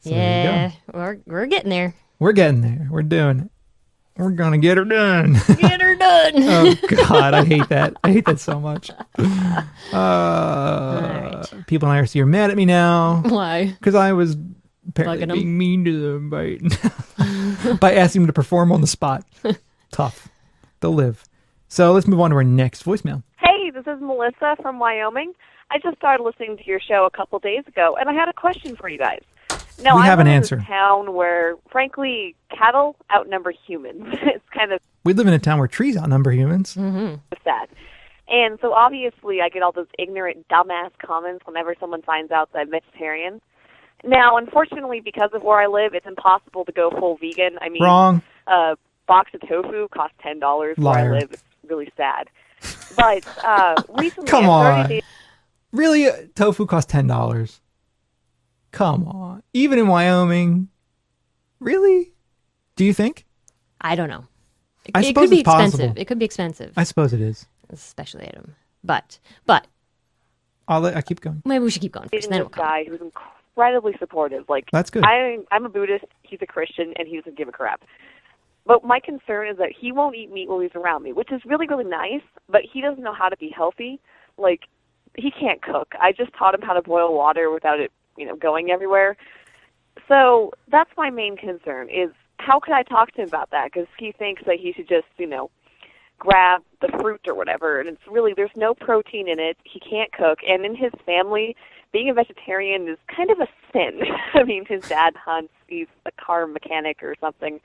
there you go. we're getting there. We're getting there. We're doing it. We're going to get her done. Get her done. Oh, God. I hate that. I hate that so much. People in IRC are mad at me now. Why? Because I was apparently being mean to them by asking them to perform on the spot. Tough. They'll live. So let's move on to our next voicemail. Hey, this is Melissa from Wyoming. I just started listening to your show a couple days ago, and I had a question for you guys. Now, We have an I live answer. in a town where, frankly, cattle outnumber humans. It's kind of We live in a town where trees outnumber humans. sad. And so, obviously, I get all those ignorant, dumbass comments whenever someone finds out that I'm vegetarian. Now, unfortunately, because of where I live, it's impossible to go full vegan. I mean, Wrong. A box of tofu costs $10 where Liar. I live. It's really sad. But recently, Come I started on. dating- Really? Tofu costs $10. Come on. Even in Wyoming? Really? Do you think? I don't know. I It suppose could be it's possible. expensive. It could be expensive. I suppose it is. It's a special item. But I keep going. maybe we should keep going first. dating Then this guy who's incredibly supportive. Like, That's good. I'm a Buddhist, he's a Christian, and he doesn't give a crap. But my concern is that he won't eat meat while he's around me, which is really, really nice, but he doesn't know how to be healthy. Like, he can't cook. I just taught him how to boil water without it, going everywhere. So that's my main concern is how could I talk to him about that? Because he thinks that he should just, grab the fruit or whatever, and it's really, there's no protein in it. He can't cook, and in his family, being a vegetarian is kind of a sin. I mean, his dad hunts, he's a car mechanic or something.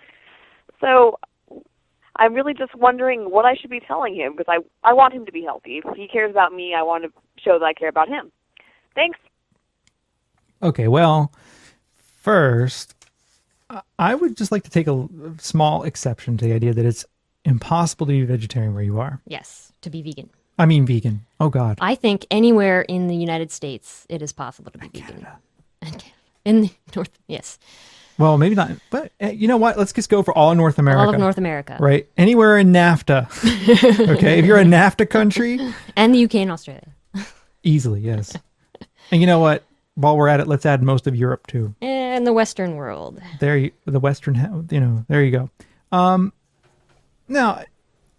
So I'm really just wondering what I should be telling him, because I want him to be healthy. If he cares about me, I want to show that I care about him. Thanks. Okay, well, first, I would just like to take a small exception to the idea that it's impossible to be vegetarian where you are. yes, to be vegan. I mean vegan. Oh, God. I think anywhere in the United States, it is possible to be vegan. In the North, yes. Well, maybe not. But you know what? Let's just go for all North America. All of North America. Right? Anywhere in NAFTA. Okay? If you're a NAFTA country. And the UK and Australia. Easily, yes. And you know what? While we're at it, let's add most of Europe, too. And the Western world. The Western, there you go. Now,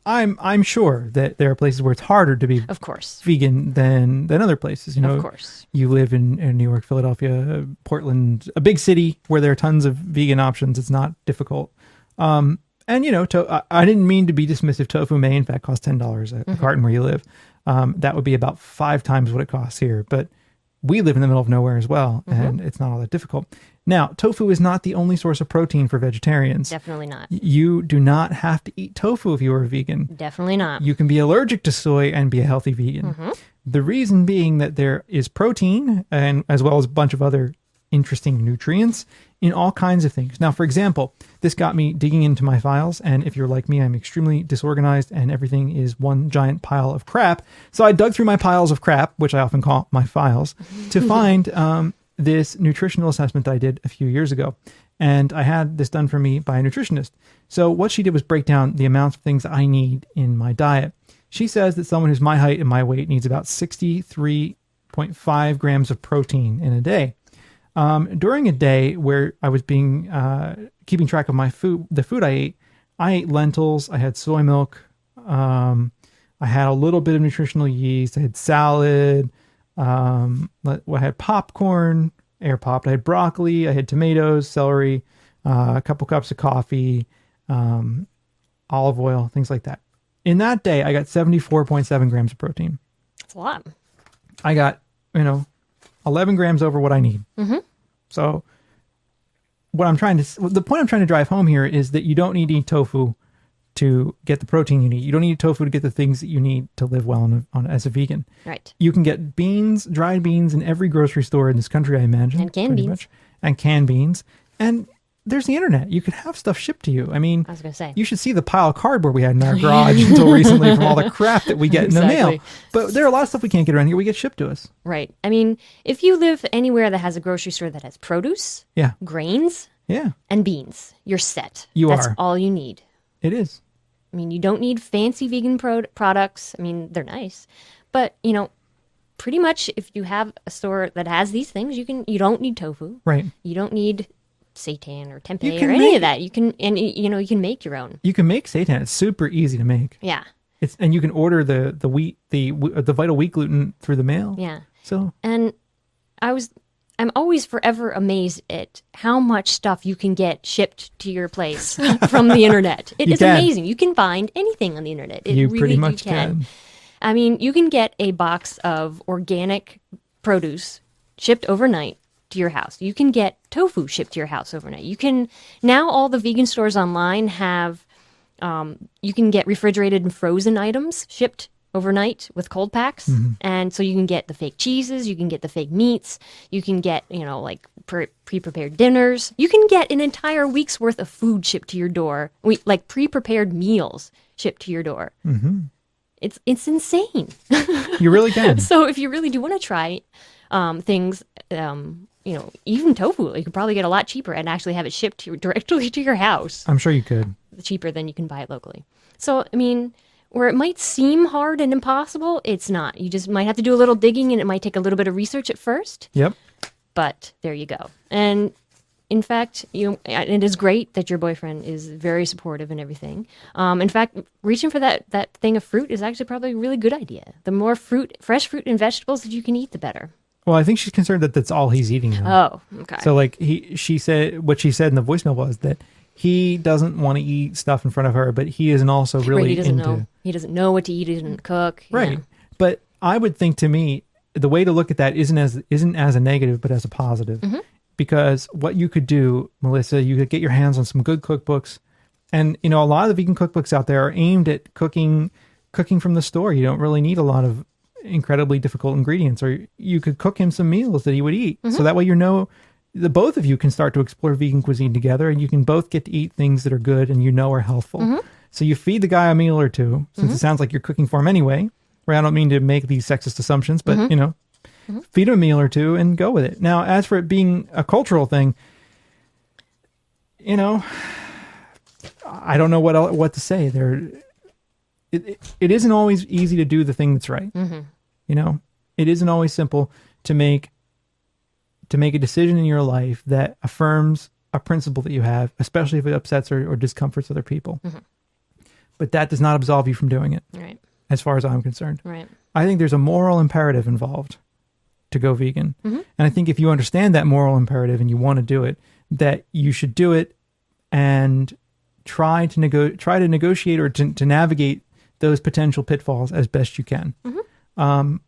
I'm sure that there are places where it's harder to be of course vegan than other places. Of course. You live in New York, Philadelphia, Portland, a big city where there are tons of vegan options. It's not difficult. And I didn't mean to be dismissive. Tofu may in fact cost $10 a carton where you live. That would be about 5 times what it costs here. But we live in the middle of nowhere as well, and it's not all that difficult. Now, tofu is not the only source of protein for vegetarians. Definitely not. You do not have to eat tofu if you are a vegan. Definitely not. You can be allergic to soy and be a healthy vegan. The reason being that there is protein, and as well as a bunch of other interesting nutrients in all kinds of things. Now, for example, this got me digging into my files, and if you're like me, I'm extremely disorganized and everything is one giant pile of crap. So I dug through my piles of crap, which I often call my files, to find this nutritional assessment that I did a few years ago. And I had this done for me by a nutritionist. So what she did was break down the amounts of things I need in my diet. She says that someone who's my height and my weight needs about 63.5 grams of protein in a day. During a day where I was keeping track of my food, the food I ate lentils, I had soy milk, I had a little bit of nutritional yeast, I had salad, I had popcorn, air popped, I had broccoli, I had tomatoes, celery, a couple cups of coffee, olive oil, things like that. In that day, I got 74.7 grams of protein. That's a lot. I got, 11 grams over what I need. So the point I'm trying to drive home here is that you don't need to eat tofu to get the protein you need. You don't need tofu to get the things that you need to live well as a vegan. Right. You can get dried beans in every grocery store in this country, I imagine. And canned beans. And canned beans. And there's the internet. You can have stuff shipped to you. I mean, I was going to say. You should see the pile of cardboard we had in our garage until recently from all the crap that we get in the mail. But there are a lot of stuff we can't get around here. We get shipped to us. Right. I mean, if you live anywhere that has a grocery store that has produce, grains, and beans, you're set. That's all you need. It is. I mean, you don't need fancy vegan products. I mean, they're nice. But, you know, pretty much if you have a store that has these things, you don't need tofu. Right. You don't need seitan or tempeh or any of that. You can make your own. You can make seitan. It's super easy to make. Yeah. And you can order the vital wheat gluten through the mail. Yeah. So. And I'm always forever amazed at how much stuff you can get shipped to your place from the internet. It is amazing. You can find anything on the internet. You pretty much can. I mean, you can get a box of organic produce shipped overnight to your house. You can get tofu shipped to your house overnight. You can now all the vegan stores online have you can get refrigerated and frozen items shipped overnight with cold packs. And so you can get the fake cheeses, you can get the fake meats, you can get, like pre-prepared dinners. You can get an entire week's worth of food shipped to your door, like pre-prepared meals shipped to your door. It's insane. You really can. So if you really do want to try things, even tofu, you could probably get a lot cheaper and actually have it shipped directly to your house. I'm sure you could. Cheaper than you can buy it locally. So, I mean, where it might seem hard and impossible, it's not. You just might have to do a little digging and it might take a little bit of research at first. Yep. But there you go. And in fact, it is great that your boyfriend is very supportive and everything. In fact, reaching for that thing of fruit is actually probably a really good idea. The more fresh fruit and vegetables that you can eat, the better. Well, I think she's concerned that that's all he's eating. Though. Oh, okay. So what she said in the voicemail was that he doesn't want to eat stuff in front of her, but he isn't also really he doesn't know what to eat. He doesn't cook. Right. Yeah. But I would think, to me, the way to look at that isn't as a negative, but as a positive. Because what you could do, Melissa, you could get your hands on some good cookbooks, and a lot of the vegan cookbooks out there are aimed at cooking from the store. You don't really need a lot of incredibly difficult ingredients, or you could cook him some meals that he would eat. So that way, the both of you can start to explore vegan cuisine together, and you can both get to eat things that are good and are healthful. So you feed the guy a meal or two, since it sounds like you're cooking for him anyway. Right? I don't mean to make these sexist assumptions, but feed him a meal or two and go with it. Now, as for it being a cultural thing, I don't know what to say. It isn't always easy to do the thing that's right. It isn't always simple to make a decision in your life that affirms a principle that you have, especially if it upsets or discomforts other people. But that does not absolve you from doing it. Right. As far as I'm concerned. Right. I think there's a moral imperative involved to go vegan. And I think if you understand that moral imperative and you want to do it, that you should do it and try to negotiate or to navigate those potential pitfalls as best you can. I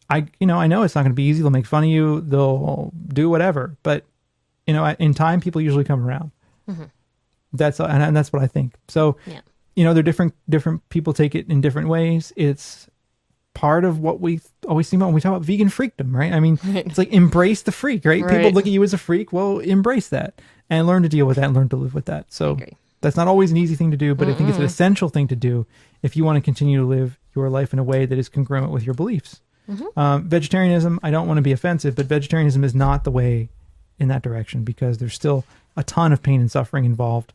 know it's not going to be easy. They'll make fun of you. They'll do whatever. But, in time, people usually come around. That's what I think. So, they're different people take it in different ways. It's part of what we always think about when we talk about vegan freakdom, right? I mean, it's like embrace the freak, right? People look at you as a freak. Well, embrace that and learn to deal with that and learn to live with that. So that's not always an easy thing to do, but I think it's an essential thing to do if you want to continue to live your life in a way that is congruent with your beliefs. Vegetarianism, I don't want to be offensive, but vegetarianism is not the way in that direction, because there's still a ton of pain and suffering involved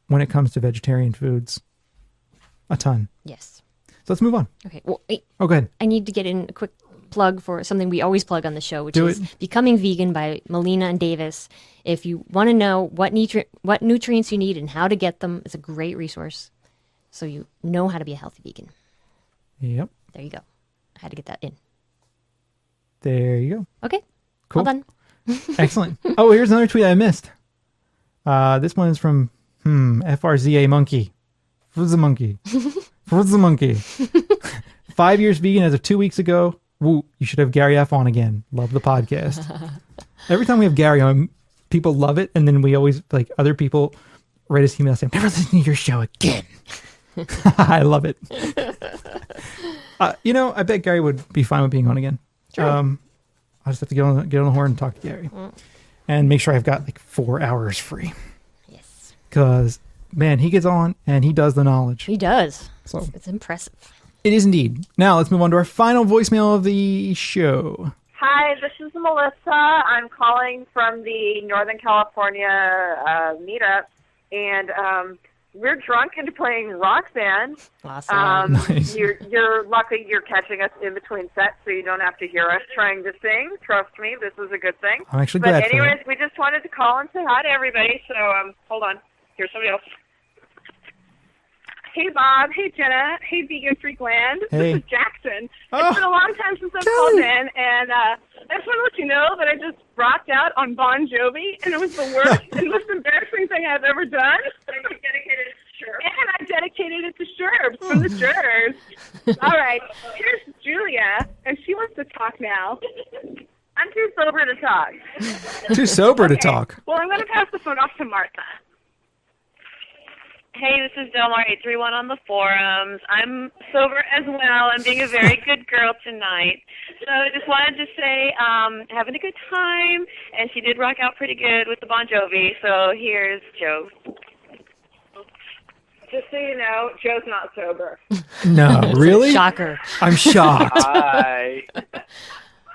when it comes to vegetarian foods. A ton. Yes. So let's move on. Okay. Well, go ahead. I need to get in a quick plug for something we always plug on the show, which is Becoming Vegan by Melina and Davis. If you want to know what nutrients you need and how to get them, it's a great resource. So you know how to be a healthy vegan. Yep. There you go. I had to get that in. There you go. Okay. Cool. All done. Excellent. Oh, here's another tweet I missed. This one is from FRZA Monkey. Who's the monkey? Who's the monkey? 5 years vegan as of 2 weeks ago. Woo, you should have Gary F on again. Love the podcast. Every time we have Gary on, people love it, and then we always, other people write us emails saying, never listen to your show again. I love it. I bet Gary would be fine with being on again. Sure. I'll just have to get on the horn and talk to Gary. and make sure I've got like 4 hours free. Yes. Because, man, he gets on and he does the knowledge. He does. So it's impressive. It is indeed. Now let's move on to our final voicemail of the show. Hi, this is Melissa. I'm calling from the Northern California meetup, and we're drunk and playing Rock Band. Awesome. Nice. You're lucky you're catching us in between sets, so you don't have to hear us trying to sing. Trust me, this is a good thing. I'm actually glad But for anyways, that. we just wanted to call and say hi to everybody. So hold on. Here's somebody else. Hey, Bob. Hey, Jenna. Hey, Vegan Freak Land. Hey. This is Jackson. Oh, It's been a long time since I've called in, and I just want to let you know that I just rocked out on Bon Jovi, and it was the worst and most embarrassing thing I've ever done. And I dedicated it to Sherb. And I dedicated it to Sherb from the Jersey. All right, here's Julia, and she wants to talk now. I'm too sober to talk. Too sober to talk. Well, I'm going to pass the phone off to Martha. Hey, this is Delmar831 on the forums. I'm sober as well. I'm being a very good girl tonight. So I just wanted to say, having a good time, and she did rock out pretty good with the Bon Jovi. So here's Joe. Just so you know, Joe's not sober. No, really? Shocker. I'm shocked. Hi.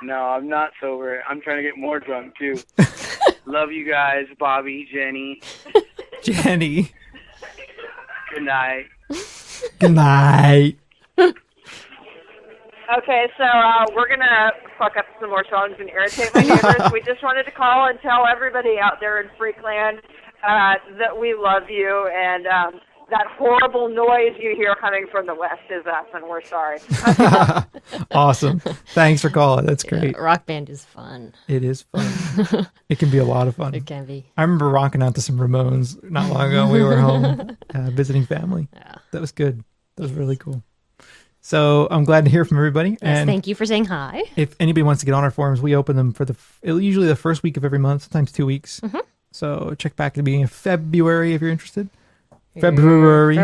No, I'm not sober. I'm trying to get more drunk, too. Love you guys, Bobby, Jenny. Jenny. Good night. Good night. Okay, so we're going to fuck up some more songs and irritate my neighbors. We just wanted to call and tell everybody out there in Freakland that we love you, and that horrible noise you hear coming from the west is us, and we're sorry. Awesome. Thanks for calling. That's great. Rock Band is fun. It is fun. It can be a lot of fun. It can be. I remember rocking out to some Ramones not long ago. We were home visiting family. Yeah. That was good. That was really cool. So I'm glad to hear from everybody. Yes, and thank you for saying hi. if anybody wants to get on our forums, we open them for usually the first week of every month, sometimes 2 weeks. Mm-hmm. So check back at the beginning of February if you're interested. February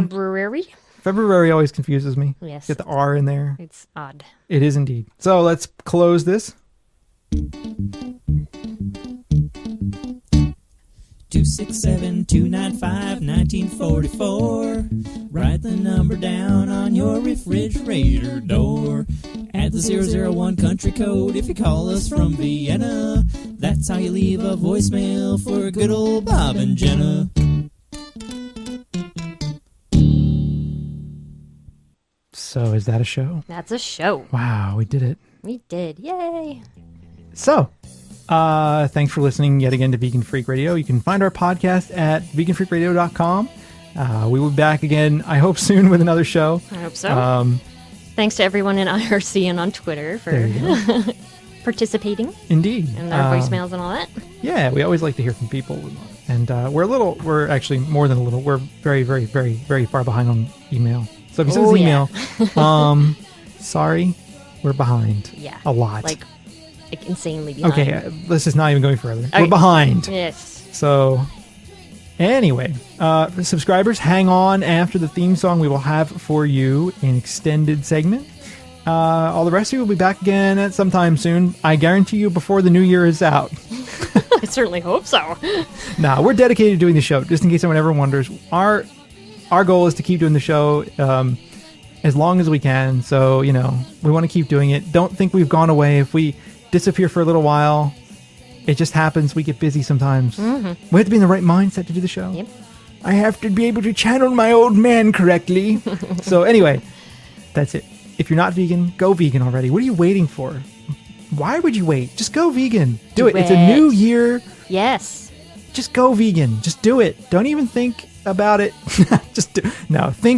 always confuses me. Yes. Get the R in there. It's odd. It is indeed. So let's close this. 267-295-1944. Write the number down on your refrigerator door. Add the 001 country code if you call us from Vienna. That's how you leave a voicemail for good old Bob and Jenna. So is that a show? That's a show. Wow, we did it. We did. Yay. So, thanks for listening yet again to Vegan Freak Radio. You can find our podcast at veganfreakradio.com. We will be back again, I hope soon, with another show. I hope so. Thanks to everyone in IRC and on Twitter for participating. Indeed. And our voicemails and all that. Yeah, we always like to hear from people. And we're actually more than a little. We're very, very, very, very far behind on email. So if you send us email, sorry, we're behind. Yeah. A lot. Like insanely behind. Okay, let's just not even going further. Okay. We're behind. Yes. So, anyway, subscribers, hang on. After the theme song, we will have for you an extended segment. All the rest of you will be back again at sometime soon. I guarantee you before the new year is out. I certainly hope so. Nah, we're dedicated to doing the show. Just in case anyone ever wonders, our goal is to keep doing the show as long as we can. So, we want to keep doing it. Don't think we've gone away. If we disappear for a little while, it just happens. We get busy sometimes. Mm-hmm. We have to be in the right mindset to do the show. Yep. I have to be able to channel my old man correctly. So anyway, that's it. If you're not vegan, go vegan already. What are you waiting for? Why would you wait? Just go vegan. Do it. It's a new year. Yes. Just go vegan. Just do it. Don't even think about it. Just think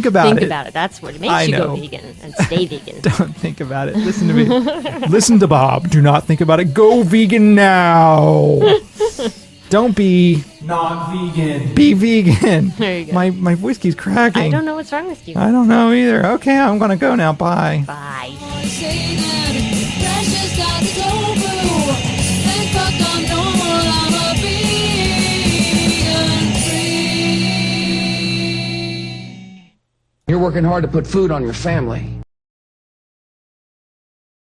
about it. Think about it. That's what makes you go vegan and stay vegan. Don't think about it. Listen to me. Listen to Bob. Do not think about it. Go vegan now. Don't be not vegan. Be vegan. There you go. My voice keeps cracking. I don't know what's wrong with you. I don't know either. Okay, I'm gonna go now. Bye. Bye. You're working hard to put food on your family.